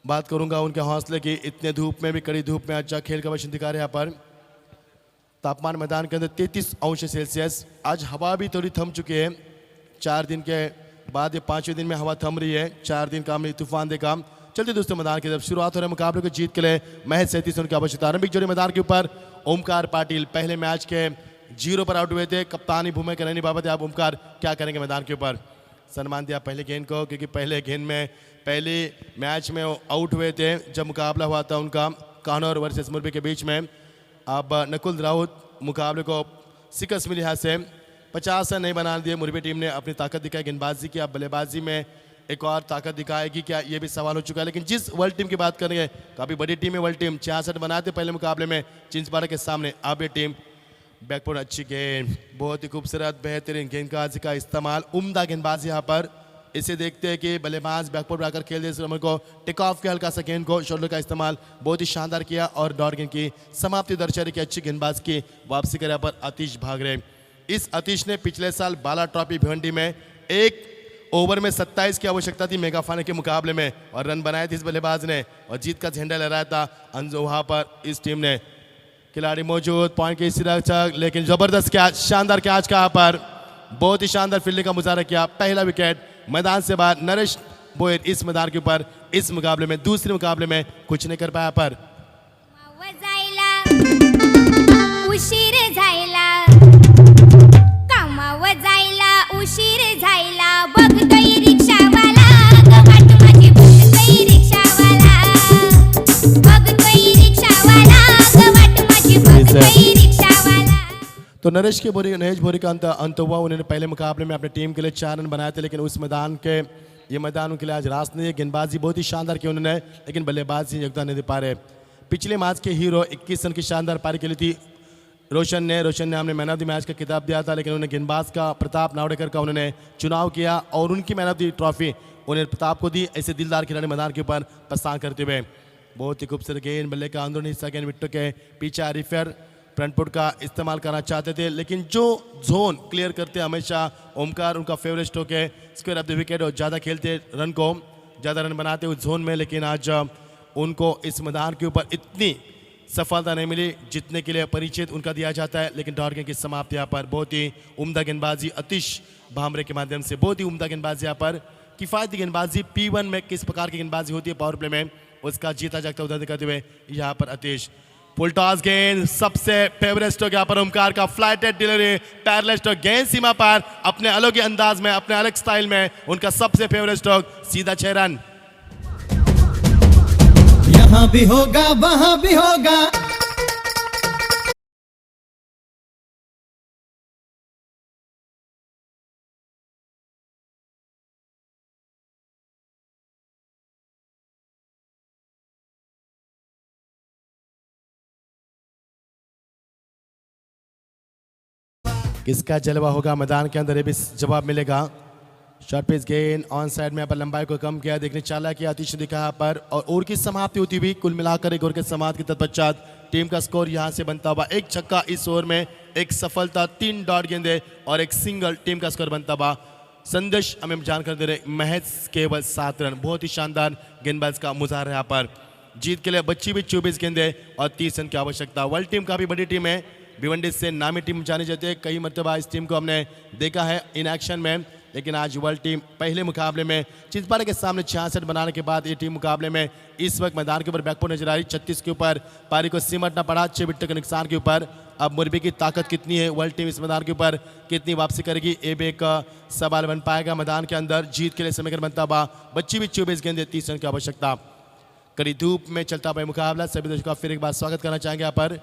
बात करूंगा उनके हौसले की. इतने धूप में भी, कड़ी धूप में अच्छा खेल का प्रदर्शन दिखा रहे हैं यहाँ पर. तापमान मैदान के अंदर 33 अंश सेल्सियस. आज हवा भी थोड़ी थम चुकी है. 4 दिन के बाद ये 5वें दिन में हवा थम रही है. 4 दिन का तूफान देखा. चलते दोस्तों मैदान की तरफ शुरुआत हो रहे मुकाबले को जीत के लिए महज 37 रन की आवश्यकता. आरंभिक जोड़ी मैदान के ऊपर ओमकार पाटिल पहले मैच के 0 पर आउट हुए थे. कप्तानी भूमिका रहने बाबत आप ओमकार क्या करेंगे मैदान के ऊपर? सम्मान दिया पहले गेंद को क्योंकि पहले गेंद में पहले मैच में आउट हुए थे जब मुकाबला हुआ था उनका कानौर वर्सेस मुरबी के बीच में. अब नकुल राउत मुकाबले को शिकस्त मिली यहाँ से 50 रन नहीं बना दिए. मुरबी टीम ने अपनी ताकत दिखाई गेंदबाजी की. अब बल्लेबाजी में एक और ताकत दिखाएगी क्या, ये भी सवाल हो चुका है. लेकिन जिस वर्ल्ड टीम की बात करेंगे काफ़ी बड़ी टीम है वर्ल्ड टीम. 66 बनाए थे पहले मुकाबले में चिंचपाड़ा के सामने. अब ये टीम बैकफुट अच्छी गेंद, बहुत ही खूबसूरत बेहतरीन गेंदबाजी का इस्तेमाल, उम्दा गेंदबाजी यहाँ पर. इसे देखते हैं कि बल्लेबाज बैकफुट आकर खेल दे. इस रमन को टेक ऑफ के हल्का सा गेंद को शोल्डर का इस्तेमाल बहुत ही शानदार किया और डॉट गेंद की समाप्ति दर्शाई की अच्छी गेंदबाज की वापसी करे पर आतिश भागरे. इस आतिश ने पिछले साल बाला ट्रॉफी भिवंडी में 1 ओवर में 27 की आवश्यकता थी मेगा फाइनल के मुकाबले में और रन बनाए थे इस बल्लेबाज ने और जीत का झंडा लहराया था. वहाँ पर इस टीम ने खिलाड़ी मौजूद, पॉइंट के रक्षक, लेकिन जबरदस्त कैच, शानदार कैच का यहाँ पर बहुत ही शानदार फील्डिंग का मुजाहरा किया. पहला विकेट मैदान से बाहर. नरेश भोयर इस मैदान के ऊपर इस मुकाबले में दूसरे मुकाबले में कुछ नहीं कर पाया. पर उशीर झायला कामावर जायला उशीर झायला बघतोय रिक्षावाला गवाट माझी बघतोय रिक्षावाला बघतोय रिक्षावाला गवाट माझी बघतोय रिक्षावाला. तो नरेश भोरी का अंत हुआ. उन्होंने पहले मुकाबले में अपनी टीम के लिए 4 रन बनाए थे लेकिन उस मैदान के ये मैदान उनके लिए आज रास नहीं है. गेंदबाजी बहुत ही शानदार की उन्होंने लेकिन बल्लेबाजी योगदान नहीं दे पा रहे. पिछले मैच के हीरो 21 रन की शानदार पारी खेली थी रोशन ने हमने मैन ऑफ द मैच का खिताब दिया था, लेकिन उन्हें गेंदबाज का प्रताप नावड़ेकर का उन्होंने चुनाव किया और उनकी मैन ऑफ द ट्रॉफी उन्हें प्रताप को दी। ऐसे दिलदार खिलाड़ी मैदान के ऊपर प्रस्थान करते हुए बहुत ही खूबसूरत गेंद, बल्ले का अंदरूनी हिस्सा गेंद विट्टो के पीछे आरिफर फ्रंट फुट का इस्तेमाल करना चाहते थे, लेकिन जो जोन क्लियर करते हमेशा ओमकार उनका फेवरेट स्ट्रोक है स्क्वायर ऑफ द विकेट और ज़्यादा खेलते रन को ज़्यादा रन बनाते उस जोन में, लेकिन आज उनको इस मैदान के ऊपर इतनी सफलता नहीं मिली जितने के लिए परिचित उनका दिया जाता है। लेकिन डॉट गेंद की समाप्ति यहाँ पर बहुत ही उम्दा गेंदबाजी अतिश भामरे के माध्यम से, बहुत ही उम्दा गेंदबाजी यहाँ पर किफ़ायती गेंदबाजी। P1 में किस प्रकार की गेंदबाजी होती है पावर प्ले में, उसका जीता जागता उदाहरण दिखाते हुए यहाँ पर अतिश फुल टॉस गेंद, सबसे फेवरेट स्ट्रोक यहाँ पर ओमकार का फ्लाइटेड डिलीवरी पैरेलल स्ट्रोक, गेंद सीमा पर अपने अलग ही अंदाज में अपने अलग स्टाइल में उनका सबसे फेवरेट स्ट्रोक, सीधा 6 रन। यहाँ भी होगा वहाँ भी होगा। किसका जलवा होगा मैदान के अंदर, ये भी जवाब मिलेगा। शॉर्ट पिच गेंद ऑन साइड में यहाँ पर लंबाई को कम किया, देखने चाला कि आतिश दिखा यहाँ पर और ओवर की समाप्ति होती हुई कुल मिलाकर एक ओवर के समाप्ति के तत्पश्चात टीम का स्कोर यहाँ से बनता हुआ 1 छक्का इस ओवर में, 1 सफलता, 3 डॉट गेंदे और 1 सिंगल, टीम का स्कोर बनता हुआ। संदेश हमें जानकर दे रहे महज केवल 7 रन, बहुत ही शानदार गेंदबाज का मुजाहरा यहाँ पर। जीत के लिए बच्ची भी 24 गेंदे और 30 रन की आवश्यकता। वर्ल्ड टीम काफ़ी बड़ी टीम है, भिवंडी से नामी टीम जानी जाती है, कई मरतबा इस टीम को हमने देखा है इन एक्शन में, लेकिन आज वर्ल्ड टीम पहले मुकाबले में चिंतपाड़ा के सामने 66 बनाने के बाद ये टीम मुकाबले में इस वक्त मैदान के ऊपर बैकफुट नजर आ रही। 36 के ऊपर पारी को सिमटना पड़ा 6 विकेट के नुकसान के ऊपर। अब मुरबी की ताकत कितनी है, वर्ल्ड टीम इस मैदान के ऊपर कितनी वापसी करेगी, ये भी एक सवाल बन पाएगा मैदान के अंदर। जीत के लिए समीकरण बनता हुआ बच्ची भी 24 गेंदे 30 रन की आवश्यकता। कड़ी धूप में चलता हुआ मुकाबला, सभी दर्शकों का फिर एक बार स्वागत करना चाहेंगे यहाँ पर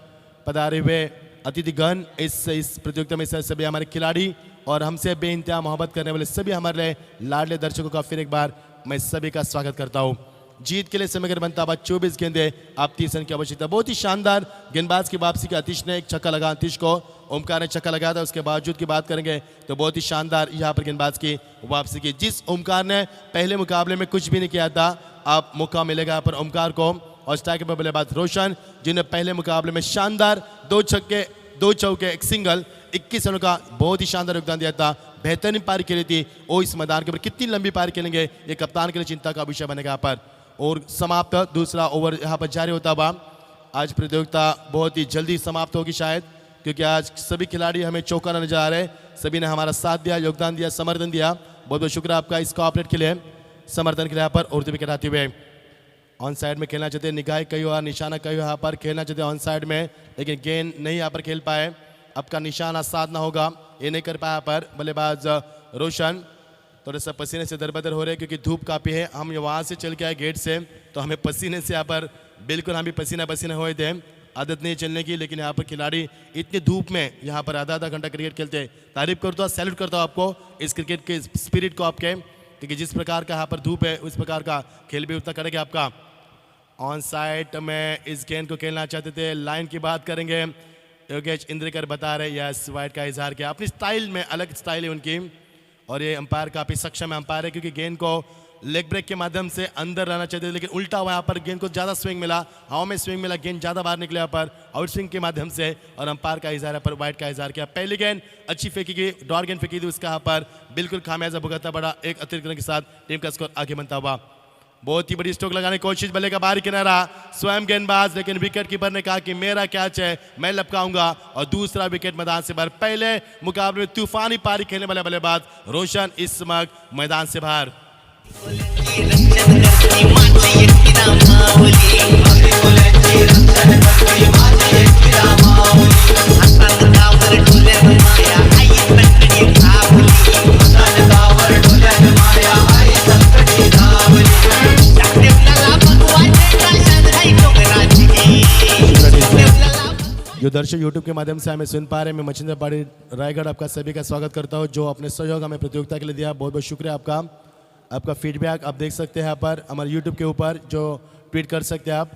पधारे हुए अतिथिगण, इस प्रतियोगिता में सभी हमारे खिलाड़ी और हमसे बेइंतहा मोहब्बत करने वाले सभी हमारे लाडले दर्शकों का फिर एक बार मैं सभी का स्वागत करता हूं। जीत के लिए समीकरण बनता हुआ 24 गेंदे आप 30 रन की आवश्यकता। बहुत ही शानदार गेंदबाज की वापसी के आतिश ने एक छक्का लगा, आतिश को ओमकार ने छक्का लगाया था, उसके बावजूद की बात करेंगे तो बहुत ही शानदार यहाँ पर गेंदबाज की वापसी की। जिस ओमकार ने पहले मुकाबले में कुछ भी नहीं किया था, अब मौका मिलेगा यहाँ पर ओमकार को। और स्ट्राइकर पर बल्लेबाज रोशन, जिन्हें पहले मुकाबले में शानदार 2 छक्के 2 चौके 1 सिंगल 21 रनों का बहुत ही शानदार योगदान दिया था, बेहतरीन पारी खेली थी। वो इस मैदान के ऊपर कितनी लंबी पारी खेलेंगे ये कप्तान के लिए चिंता का विषय बनेगा यहाँ पर। और समाप्त दूसरा ओवर यहाँ पर जारी होता हुआ आज प्रतियोगिता बहुत ही जल्दी समाप्त होगी शायद, क्योंकि आज सभी खिलाड़ी हमें चौंकाना नजर आ रहे हैं। सभी ने हमारा साथ दिया, योगदान दिया, समर्थन दिया। बहुत बहुत शुक्रिया आपका इस कोऑपरेट के लिए, समर्थन के लिए यहाँ पर। उर्दू विकेट आते हुए ऑन साइड में खेलना चाहते हैं, निगाह कई और निशाना कई यहाँ पर खेलना चाहते हैं ऑन साइड में, लेकिन गेंद नहीं यहाँ पर खेल पाए। अब का निशाना साधना होगा, ये नहीं कर पाया यहाँ पर बल्लेबाज रोशन। थोड़ा सा पसीने से दरबदर हो रहे हैं क्योंकि धूप काफ़ी है। हम वहाँ से चल के आए गेट से, तो हमें पसीने से यहाँ पर बिल्कुल हम भी पसीना पसीना हुए थे। आदत नहीं चलने की, लेकिन यहाँ पर खिलाड़ी इतनी धूप में यहाँ पर आधा आधा घंटा क्रिकेट खेलते हैं। तारीफ करता हूँ, सैल्यूट करता हूँ आपको इस क्रिकेट के स्पिरिट को आपके, क्योंकि जिस प्रकार का यहाँ पर धूप है उस प्रकार का खेल भी उतना करेगा आपका। ऑन साइड में इस गेंद को खेलना चाहते थे, लाइन की बात करेंगे योगेश इंद्रकर बता रहे यस वाइड का इजहार किया। अपनी स्टाइल में अलग स्टाइल है उनकी, और ये अंपायर काफ़ी सक्षम है अंपायर है, क्योंकि गेंद को लेग ब्रेक के माध्यम से अंदर लाना चाहते थे, लेकिन उल्टा हुआ यहाँ पर गेंद को ज़्यादा स्विंग मिला, हवा में स्विंग मिला, गेंद ज़्यादा बाहर निकले यहाँ पर आउट स्विंग के माध्यम से, और अंपायर का इजहार पर वाइड का इजहार किया। पहली गेंद अच्छी फेंकी गई, डॉट गेंद फेंकी थी, उसका यहाँ पर बिल्कुल खामियाजा भुगतना पड़ा। एक अतिरिक्त रन के साथ टीम का स्कोर आगे बनता हुआ। बहुत ही बड़ी स्ट्रोक लगाने की कोशिश, बल्ले का बाहरी किनारा स्वयं गेंदबाज, लेकिन विकेट कीपर ने कहा कि मेरा कैच है, मैं लपकाऊंगा, और दूसरा विकेट मैदान से बाहर। पहले मुकाबले में तूफानी पारी खेलने वाले बल्लेबाज रोशन इस वक्त मैदान से बाहर। जो दर्शक यूट्यूब के माध्यम से हमें सुन पा रहे हैं, मैं मचिंद्र पाड़ी रायगढ़ आपका सभी का स्वागत करता हूं, जो अपने सहयोग हमें प्रतियोगिता के लिए दिया। बहुत बहुत शुक्रिया आपका। आपका फीडबैक आप देख सकते हैं यहाँ पर हमारे यूट्यूब के ऊपर, जो ट्वीट कर सकते हैं आप।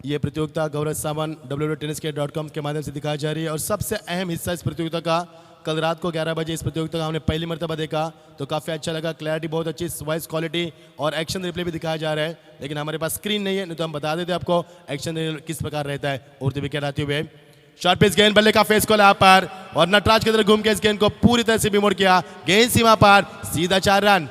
ये प्रतियोगिता गौरव सावन www.tenniskit.com के माध्यम से दिखाई जा रही है और सबसे अहम हिस्सा इस प्रतियोगिता का कल रात को 11 बजे इस प्रतियोगिता का हमने पहली मर्तबा देखा तो काफ़ी अच्छा लगा। क्लैरिटी बहुत अच्छी, वॉइस क्वालिटी और एक्शन रिप्ले भी दिखाया जा रहा है, लेकिन हमारे पास स्क्रीन नहीं है, नहीं तो हम बता देते आपको एक्शन किस प्रकार रहता है। उड़ती विकेट आते हुए शॉर्ट पिच गेंद, बल्ले का फेस कॉल यहाँ पर और नटराज की तरफ घूम के इस गेंद को पूरी तरह से विमोड़ किया। गेंद सीमा पर, सीधा 4 रन।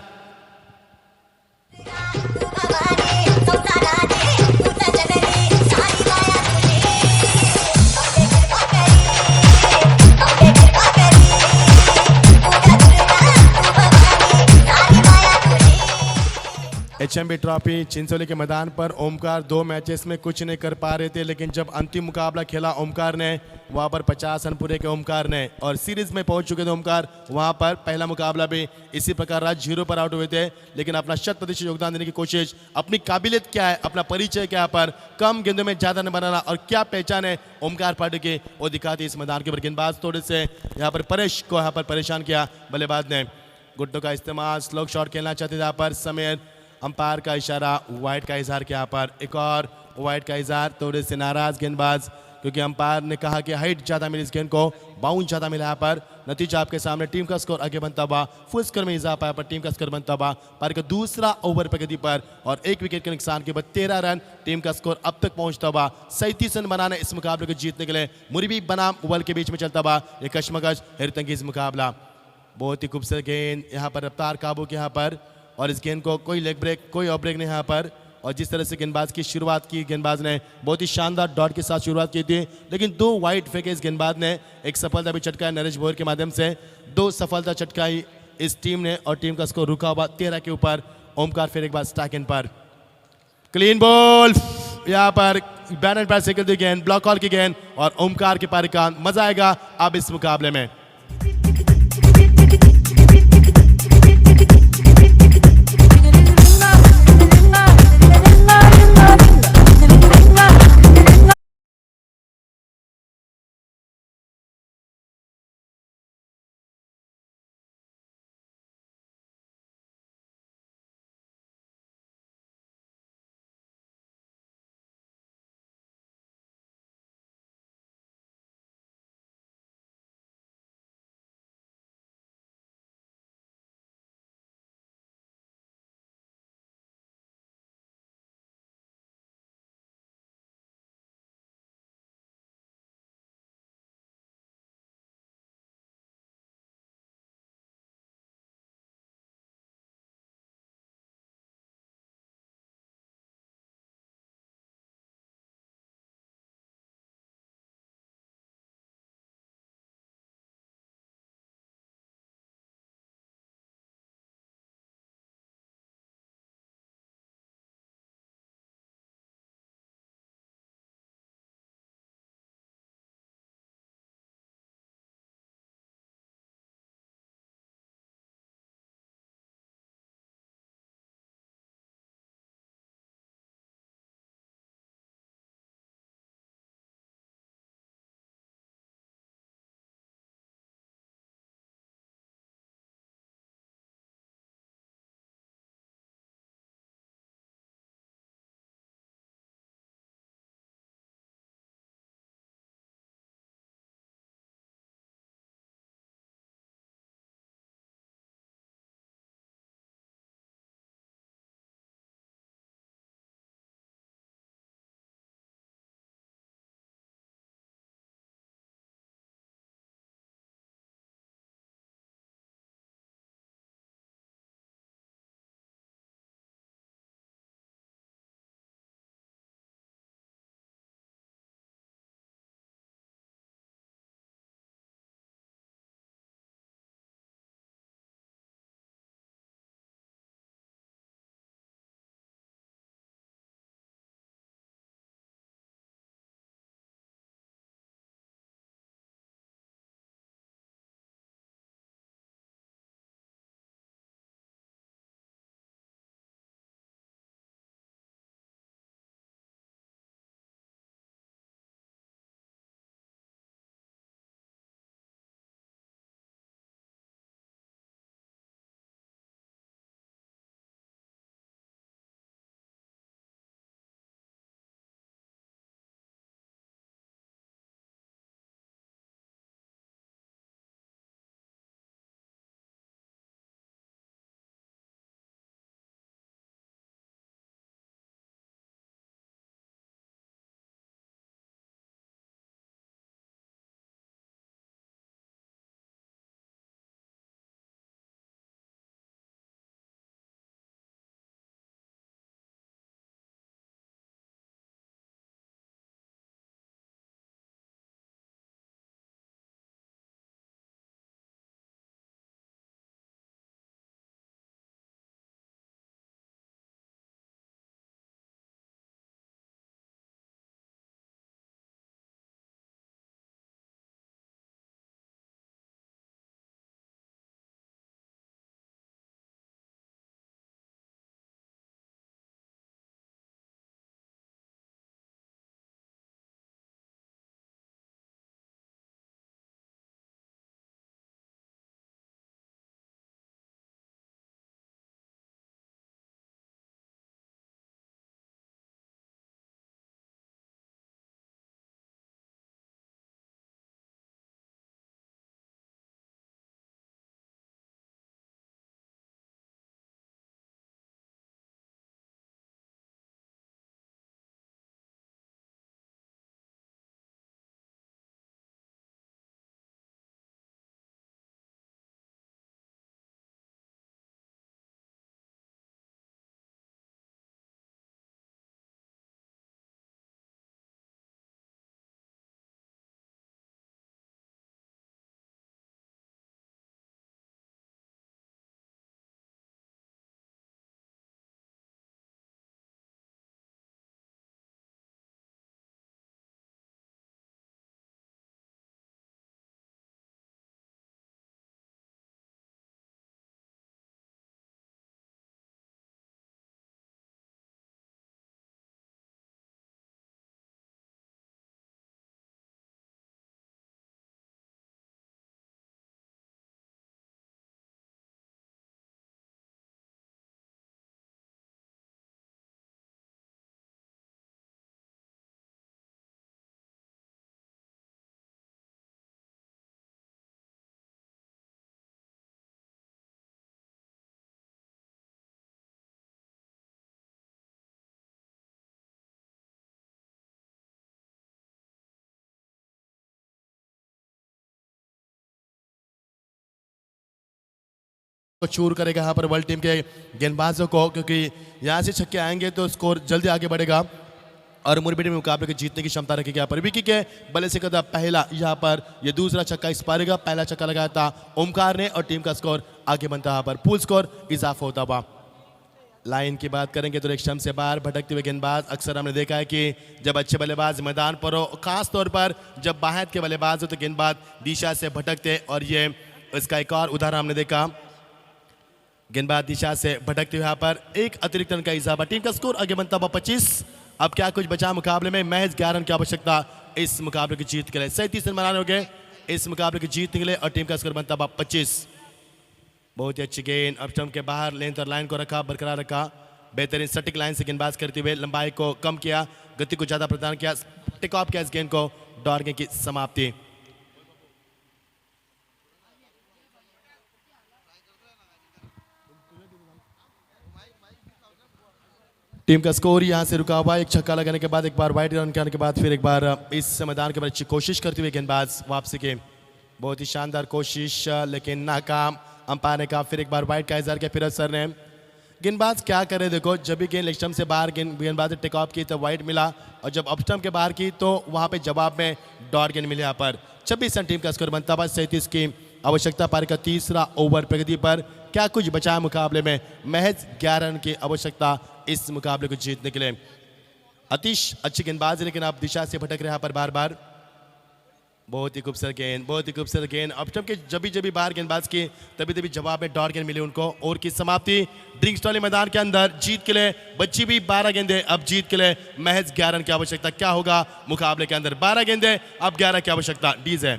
HMB ट्रॉफी चिंचोली के मैदान पर ओमकार 2 मैचेस में कुछ नहीं कर पा रहे थे, लेकिन जब अंतिम मुकाबला खेला ओमकार ने, वहां पर 50 रन पूरे के ओमकार ने और सीरीज में पहुंच चुके थे ओमकार। वहां पर पहला मुकाबला भी इसी प्रकार राज 0 पर आउट हुए थे, लेकिन अपना 100% योगदान देने की कोशिश, अपनी काबिलियत क्या है, अपना परिचय क्या है, पर कम गेंदों में ज्यादा न बनाना और क्या पहचान है ओमकार पाटिल की, वो दिखाती इस मैदान के ऊपर। गेंदबाज थोड़े से यहाँ पर परेश को यहाँ पर परेशान किया बल्लेबाज ने। गुड्डों का इस्तेमाल, स्लो शॉट खेलना चाहते थे यहाँ पर समीर। अंपायर का इशारा, वाइड का इजहार किया पर, एक और वाइड का इजहार। थोड़े से नाराज गेंदबाज क्योंकि अंपायर ने कहा कि हाइट ज़्यादा मिली इस गेंद को, बाउंस ज़्यादा मिला यहाँ पर। नतीजा आपके सामने, टीम का स्कोर आगे बनता हुआ, फुल स्कोर में इजाफा पर टीम का स्कोर बनता हुआ। पारी का दूसरा ओवर प्रगति पर और 1 विकेट के नुकसान के बाद 13 रन टीम का स्कोर अब तक पहुंचता हुआ 37 रन बनाना इस मुकाबले को जीतने के लिए मुरबी बनाम उबल के बीच में चलता हुआ ये कशमकश हैरतंगेज मुकाबला। बहुत ही खूबसूरत गेंद यहाँ पर, रफ्तार काबू की यहाँ पर और इस गेंद को कोई लेग ब्रेक, कोई ऑफ ब्रेक नहीं यहाँ पर। और जिस तरह से गेंदबाज की शुरुआत की, गेंदबाज ने बहुत ही शानदार डॉट के साथ शुरुआत की थी, लेकिन 2 वाइड फेंके इस गेंदबाज ने। एक सफलता भी चटकाई नरेश भोर के माध्यम से, 2 सफलता चटकाई इस टीम ने और टीम का स्कोर रुका हुआ 13 के ऊपर। ओमकार फिर एक बार स्टैक इन पर, क्लीन बॉल यहाँ पर, बैन एंड पैर दी गेंद, ब्लॉक कॉल की गेंद और ओमकार के पारी का मजा आएगा अब इस मुकाबले में। को चूर करेगा यहाँ पर वर्ल्ड टीम के गेंदबाजों को, क्योंकि यहाँ से छक्के आएंगे तो स्कोर जल्दी आगे बढ़ेगा और मुरबी टीम मुकाबले के जीतने की क्षमता रखेगी। यहाँ पर विकी के बल्ले से कदा पहला, यहाँ पर ये दूसरा छक्का इस पारेगा। पहला छक्का लगाया था ओमकार ने और टीम का स्कोर आगे बनता है। यहाँ पर पूल स्कोर इजाफा होता हुआ। लाइन की बात करेंगे तो एक स्टंप से बाहर भटकते हुए गेंदबाज अक्सर हमने देखा है कि जब अच्छे बल्लेबाज मैदान पर हो, खास तौर पर जब बाहर के बल्लेबाज हो तो गेंदबाज दिशा से भटकते, और ये इसका एक और उदाहरण हमने देखा। गेंदबाज दिशा से भटकते हुए यहाँ पर एक अतिरिक्त रन का इजाफा। टीम का स्कोर आगे बनता हुआ 25। अब क्या कुछ बचा मुकाबले में, महज 11 रन की आवश्यकता इस मुकाबले की जीत के लिए। 37 रन बनाने हो गए इस मुकाबले की जीत के लिए और टीम का स्कोर बनता हुआ 25। बहुत ही अच्छी गेंद, अब स्टंप के बाहर लेंथ और लाइन को रखा, बरकरार रखा। बेहतरीन सटिक लाइन से गेंदबाज करते हुए लंबाई को कम किया, गति को ज्यादा प्रदान किया, टेक ऑफ किया इस गेंद को। डॉट गेंद की समाप्ति। टीम का स्कोर यहां से रुका हुआ। एक छक्का लगाने के बाद, एक बार वाइड रन करने के बाद फिर एक बार इस मैदान के बाद अच्छी कोशिश करते हुए गेंदबाज वापसी के, बहुत ही शानदार कोशिश लेकिन नाकाम। अंपायर ने कहा फिर एक बार वाइड का इजहार किया फिरोज सर ने। गेंदबाज क्या करे, देखो जब भी गेंद लेग स्टंप से बाहर गेंदबाज ने टेक ऑफ की तो वाइड मिला, और जब अप स्टंप के बाहर की तो वहां पे जवाब में डॉट गेंद मिले। यहाँ पर 26 रन टीम का स्कोर बनता हुआ। 37 की आवश्यकता पारी का तीसरा ओवर प्रगति पर। क्या कुछ बचा है मुकाबले में, महज 11 रन की आवश्यकता इस मुकाबले को जीतने के लिए। अतिश अच्छी गेंदबाज है लेकिन आप दिशा से भटक रहे यहाँ पर बार बार। बहुत ही खूबसूरत गेंद, बहुत ही खूबसूरत गेंद। अब स्टंप के जब भी बाहर गेंदबाज की तभी तभी जवाब में डॉट गेंद मिली उनको। और की समाप्ति ड्रिंक्स टॉली मैदान के अंदर जीत के लिए बच्ची भी 12 गेंदे, अब जीत के लिए महज 11 रन की आवश्यकता। क्या होगा मुकाबले के अंदर, 12 गेंदे अब 11 की आवश्यकता। डीजे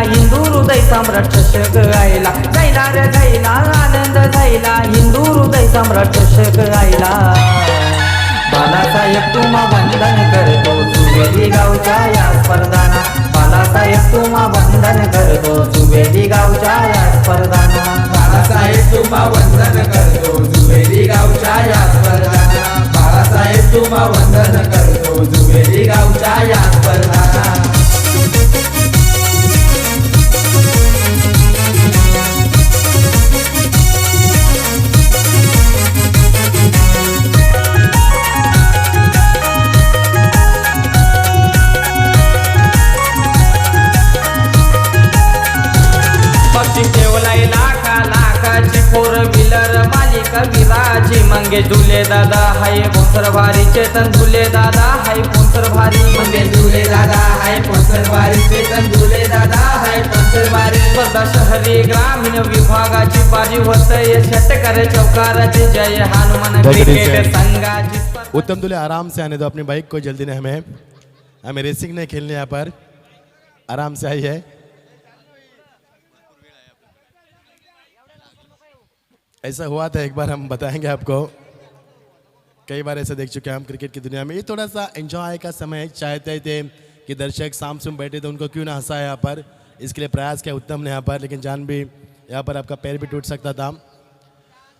हिंदू हृदय सम्राट चषक आईला, जायला रे जायला आनंद जायला, हिंदू हृदय सम्राट चषक आईला। बालासाहेब तुम्हा वंदन करतो, सुवेदी गावच्या या स्पर्धाना। बालासाहेब तुम्हा वंदन करतो, सुवेदी गावच्या या स्पर्धाना। बाळासाहेब तुम्हा वंदन करतो, जुबेली गावच्या या स्पर्धाना। बाळासाहेब तुम्हा वंदन करतो, जुबेली गावच्या या स्पर्धाना। फोर व्हीलर मालिक विराजी मंगेश दुले दादा हाय पोसर भारी, चेतन दुले दादा हाय पोसर भारी, मंगेश दुले दादा हाय पोसर भारी, चेतन दुले दादा हाय पोसर भारी। स्पर्धा शहरी ग्रामीण विभागाची बाजी होतय, शेतकरी चौकाराची जय हनुमान क्रिकेट संघाची। उत्तम दुले आराम से आने दो अपनी बाइक को, जल्दी ने हमें रेसिंग नहीं खेलने। यहाँ पर आराम से आई है। ऐसा हुआ था एक बार, हम बताएंगे आपको। कई बार ऐसा देख चुके हैं हम क्रिकेट की दुनिया में। ये थोड़ा सा एंजॉय का समय चाहते थे कि दर्शक सामसुम बैठे थे, उनको क्यों ना हंसाए यहाँ पर। इसके लिए प्रयास किया उत्तम ने यहाँ पर, लेकिन जान भी यहाँ पर आपका पैर भी टूट सकता था।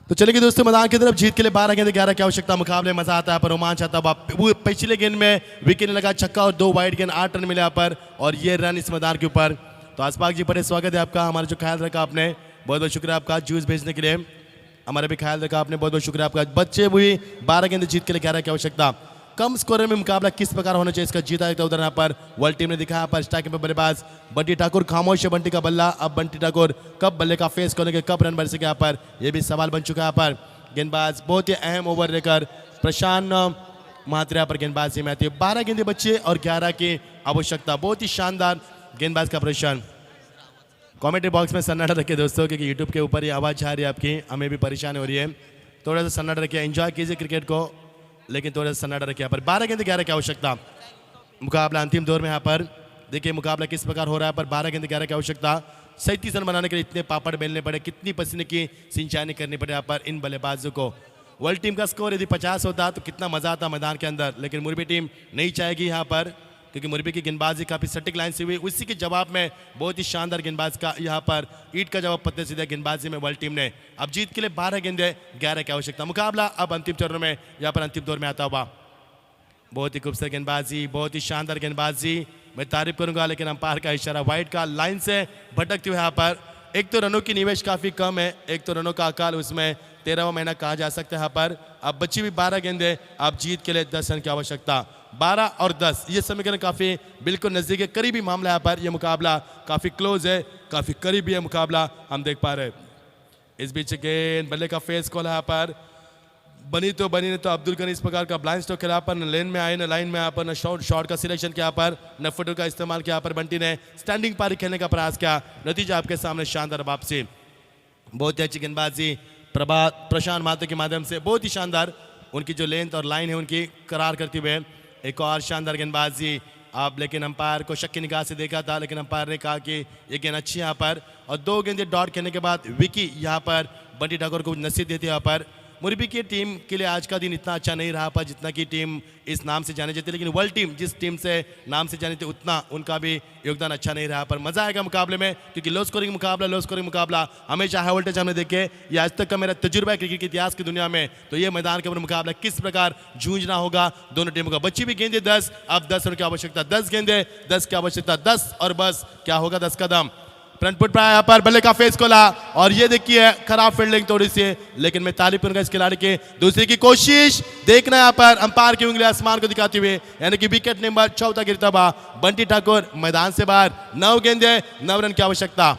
तो चलिए दोस्तों, मैदान की तरफ जीत के लिए 12 गेंद 11 की आवश्यकता। मुकाबले मजा आता है पर रोमांच आता है। वो पिछले गेंद में विकेट लगा छक्का और 2 वाइड गेंद, 8 रन मिले यहाँ पर, और ये रन इस मैदान के ऊपर। तो आसपाक जी बड़े स्वागत है आपका, हमारा जो ख्याल रखा आपने, बहुत बहुत शुक्रिया आपका। जूस भेजने के लिए हमारा भी ख्याल रखा आपने, बहुत बहुत शुक्रिया आपका। बच्चे हुई 12 गेंद जीत के लिए 11 की आवश्यकता। कम स्कोर में मुकाबला किस प्रकार होना चाहिए इसका जीता एक उदाहरण यहाँ पर वर्ल्ड टीम ने दिखाया। पर स्ट्राइकिंग पर बल्लेबाज बंटी ठाकुर, खामोश है बंटी का बल्ला। अब बंटी ठाकुर कब बल्ले का फेस करेंगे, कब रन बन सके यहाँ पर, यह भी सवाल बन चुका है यहाँ पर। गेंदबाज बहुत ही अहम ओवर लेकर प्रशांत महात्रा पर गेंदबाजी में आती है। 12 गेंदे बच्चे और 11 की आवश्यकता। बहुत ही शानदार गेंदबाज का प्रदर्शन। कमेंट्री बॉक्स में सन्नाटा रखिए दोस्तों, क्योंकि यूट्यूब के ऊपर ही आवाज़ आ रही है आपकी, हमें भी परेशानी हो रही है। थोड़ा सा सन्नाटा रखिए, एंजॉय कीजिए क्रिकेट को, लेकिन थोड़ा सा सन्नाटा रखिए यहाँ पर। 12 गेंद 11 की आवश्यकता। मुकाबला अंतिम दौर में यहाँ पर देखिए मुकाबला किस प्रकार हो रहा है। पर 12 गेंद 11 की आवश्यकता। 37 रन बनाने के लिए इतने पापड़ बेलने पड़े, कितनी पसीने की सिंचाई करनी पड़े यहाँ पर इन बल्लेबाजों को। वर्ल्ड टीम का स्कोर यदि 50 होता तो कितना मजा आता मैदान के अंदर, लेकिन मुरबी टीम नहीं चाहेगी यहाँ पर क्योंकि मुरबी की गेंदबाजी काफ़ी सटीक लाइन से हुई, उसी के जवाब में बहुत ही शानदार गेंदबाज का यहाँ पर ईट का जवाब पत्ते सीधे गेंदबाजी में वर्ल्ड टीम ने अब जीत के लिए 12 गेंदे 11 की आवश्यकता। मुकाबला अब अंतिम चरण में यहाँ पर अंतिम दौर में आता हुआ। बहुत ही खूबसूरत गेंदबाजी, बहुत ही शानदार गेंदबाजी, मैं तारीफ करूंगा, लेकिन अंपायर का इशारा वाइड का लाइन से भटकते हुए यहाँ पर। एक तो रनों की निवेश काफ़ी कम है, एक तो रनों का अकाल, उसमें 13वां महीना कहा जा सकता है यहाँ पर। अब बची हुई 12 गेंदे, आप जीत के लिए 10 रन की आवश्यकता। 12 और 10 ये समीकरण काफ़ी बिल्कुल नज़दीक है, करीबी मामला यहाँ पर। यह मुकाबला काफ़ी क्लोज है, काफ़ी करीबी है मुकाबला, हम देख पा रहे हैं। इस बीच गेंद बल्ले का फेस कॉल यहाँ पर बनी तो बनी, नहीं तो अब्दुल गनी इस प्रकार का ब्लाइंड स्ट्रोक खेला पर, न लेन में आए न लाइन में यहाँ पर, न शॉट का सिलेक्शन किया पर, न फुटर का इस्तेमाल किया पर। बंटी ने स्टैंडिंग पारी खेलने का प्रयास किया, नतीजा आपके सामने शानदार वापसी। बहुत ही अच्छी गेंदबाजी प्रशांत माथुर के माध्यम से, बहुत ही शानदार उनकी जो लेंथ और लाइन है उनकी करार करते हुए एक और शानदार गेंदबाजी। आप लेकिन अंपायर को शक की निगाह से देखा था, लेकिन अंपायर ने कहा कि ये गेंद अच्छी है यहाँ पर। और 2 गेंदे डॉट खेलने के बाद विकी यहाँ पर बंटी ठाकुर को नसीब देती है यहाँ पर। मुरबी की टीम के लिए आज का दिन इतना अच्छा नहीं रहा पर जितना कि टीम इस नाम से जानी जाती है, लेकिन वर्ल्ड टीम जिस टीम से नाम से जानी थी उतना उनका भी योगदान अच्छा नहीं रहा। पर मजा आएगा मुकाबले में, क्योंकि लो स्कोरिंग मुकाबला हमेशा हाई वोल्टेज हमने देखे। ये आज तक का मेरा तजुर्बा है क्रिकेट के इतिहास की दुनिया में। तो ये मैदान के ऊपर मुकाबला किस प्रकार जूझना होगा दोनों टीमों का। बच्ची भी गेंदे 10, अब 10 रन की आवश्यकता, 10 गेंदे 10 की आवश्यकता, 10 और बस क्या होगा 10 कदम। फ्रंट फुट पर यहाँ पर बल्ले का फेस खोला और ये देखिए खराब फील्डिंग थोड़ी सी, लेकिन मैं तारीफ करूंगा इस खिलाड़ी की। दूसरी की कोशिश देखना यहाँ पर अंपायर की उंगली आसमान को दिखाते हुए, यानी कि विकेट नंबर 14 गिरता हुआ बंटी ठाकुर मैदान से बाहर। 9 गेंदे 9 रन की आवश्यकता।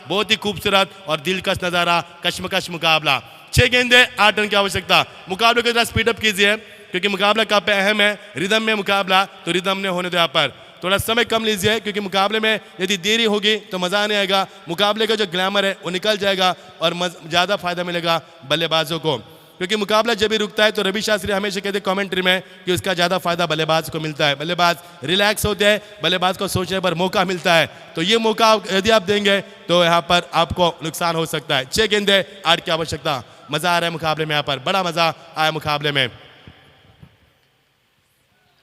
बहुत ही खूबसूरत और दिलकश नज़ारा, कश्मकश मुकाबला। 6 गेंदे 8 रन की आवश्यकता। मुकाबले को जरा स्पीड अप कीजिए क्योंकि मुकाबला काफी अहम है। रिदम में मुकाबला, तो रिदम ने होने दो यहाँ पर। थोड़ा समय कम लीजिए क्योंकि मुकाबले में यदि देरी होगी तो मज़ा नहीं आएगा। मुकाबले का जो ग्लैमर है वो निकल जाएगा और ज़्यादा फायदा मिलेगा बल्लेबाजों को, क्योंकि मुकाबला जब भी रुकता है तो रवि शास्त्री हमेशा कहते हैं कमेंट्री में कि उसका ज़्यादा फायदा बल्लेबाज को मिलता है। बल्लेबाज रिलैक्स होते हैं, बल्लेबाज को सोचने पर मौका मिलता है, तो ये मौका यदि आप देंगे तो यहाँ पर आपको नुकसान हो सकता है। 6 गेंदे 8 की आवश्यकता। मज़ा आ रहा है मुकाबले में, यहाँ पर बड़ा मज़ा आया मुकाबले में।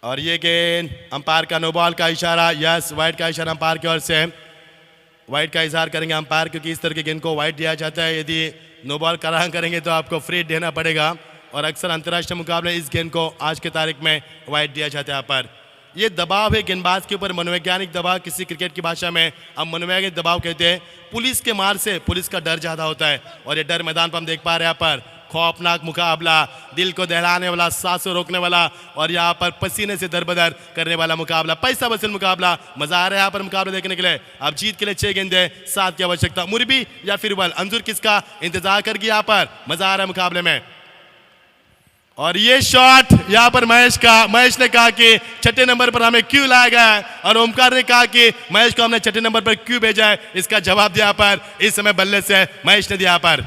और ये गेंद अंपायर का नो बॉल का इशारा, यस वाइड का इशारा अंपायर की ओर से। वाइड का इजहार करेंगे अंपायर क्योंकि इस तरह की गेंद को वाइड दिया जाता है। यदि नो बॉल करार करेंगे तो आपको फ्री देना पड़ेगा और अक्सर अंतर्राष्ट्रीय मुकाबले इस गेंद को आज की तारीख में वाइड दिया जाता है। यहाँ पर ये दबाव है गेंदबाज के ऊपर, मनोवैज्ञानिक दबाव, किसी क्रिकेट की भाषा में हम मनोवैज्ञानिक दबाव कहते हैं। पुलिस के मार से पुलिस का डर ज़्यादा होता है और ये डर मैदान पर हम देख पा रहे हैं। यहाँ पर खौफनाक मुकाबला, दिल को दहलाने वाला, सांसों रोकने वाला और यहाँ पर पसीने से दरबदर करने वाला मुकाबला, पैसा वसूल मुकाबला। मजा आ रहा है यहाँ पर मुकाबला देखने के लिए। अब जीत के लिए 6 गेंदे 7 की आवश्यकता। मुरबी या फिर बल, अंजुर किसका इंतजार करके यहाँ पर मजा आ रहा है मुकाबले में। और ये शॉट यहाँ पर महेश ने कहा कि 6ठे नंबर पर हमें क्यों लाया गया है और ओमकार ने कहा कि महेश को हमने 6ठे नंबर पर क्यों भेजा है। इसका जवाब दिया पर इस समय बल्ले से महेश ने दिया पर।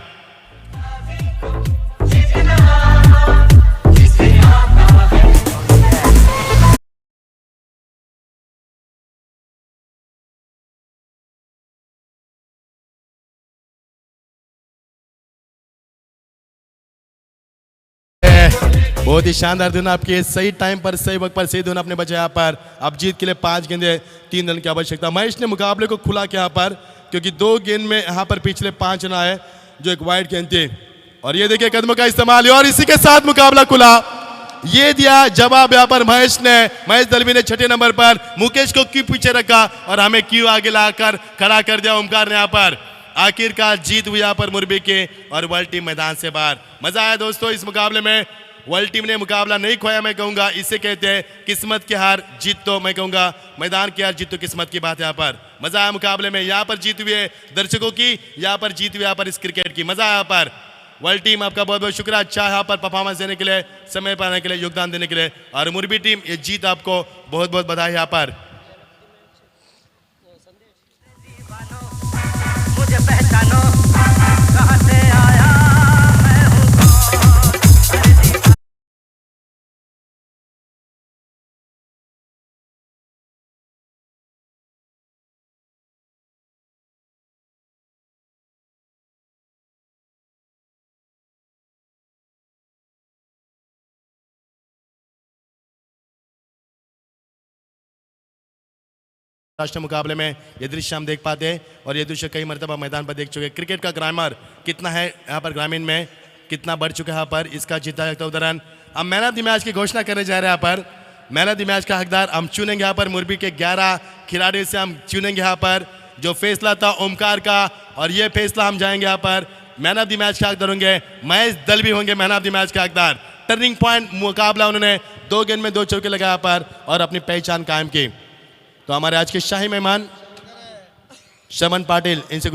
बहुत ही शानदार धुन आपकी, सही टाइम पर सही वक्त पर सही धुन आपने बजाया पर। अब जीत के लिए 5 गेंदे 3 रन की आवश्यकता। महेश ने मुकाबले को खुला किया यहाँ पर क्योंकि 2 गेंद में यहाँ पर पिछले 5 रन आए जो एक वाइड गेंद थी। और ये देखिए कदमों का इस्तेमाल और इसी के साथ मुकाबला खुला। ये दिया जवाब यहाँ पर महेश दलवी ने 6ठे नंबर पर मुकेश को क्यों पीछे रखा और हमें क्यों आगे लाकर खड़ा कर दिया ओमकार ने यहाँ पर। आखिरकार जीत हुई यहाँ पर मुरबी के और वर्ल्ड टीम मैदान से बाहर। मजा आया दोस्तों इस मुकाबले में। वर्ल्ड टीम ने मुकाबला नहीं खोया, मैं कहूंगा इसे कहते हैं किस्मत की हार जीत, तो मैं कहूंगा मैदान की हार जीत तो किस्मत की बात है। यहाँ पर मजा आया मुकाबले में, यहाँ पर जीत हुई है दर्शकों की, यहाँ पर जीत हुई यहाँ पर इस क्रिकेट की। मजा आया यहाँ पर। वर्ल्ड टीम आपका बहुत बहुत शुक्रिया, अच्छा यहाँ पर परफॉर्मेंस देने के लिए, समय पाने के लिए, योगदान देने के लिए। और मुरबी टीम ये जीत आपको बहुत बहुत बधाई यहाँ पर। मुझे पहचानो कहाँ से आया मैं हूँ राष्ट्रीय मुकाबले में ये दृश्य हम देख पाते हैं और ये दृश्य कई मरतबा मैदान पर देख चुके। क्रिकेट का ग्रामर कितना है यहाँ पर, ग्रामीण में कितना बढ़ चुका है यहाँ पर, इसका जीता लगता उदाहरण। हम मैन ऑफ द मैच की घोषणा करने जा रहे हैं यहाँ पर। मैन ऑफ द मैच का हकदार हम चुनेंगे यहाँ पर। मुरबी के 11 खिलाड़ियों से हम चुनेंगे यहाँ पर। जो फैसला था ओमकार का और ये फैसला हम जाएंगे यहाँ पर। मैन ऑफ द मैच का हकदार होंगे महेश दलवी, होंगे मैन ऑफ द मैच का हकदार। टर्निंग पॉइंट मुकाबला उन्होंने 2 गेंद में 2 चौके लगाया पर और अपनी पहचान कायम की। तो हमारे आज के शाही मेहमान शमन पाटिल, इनसे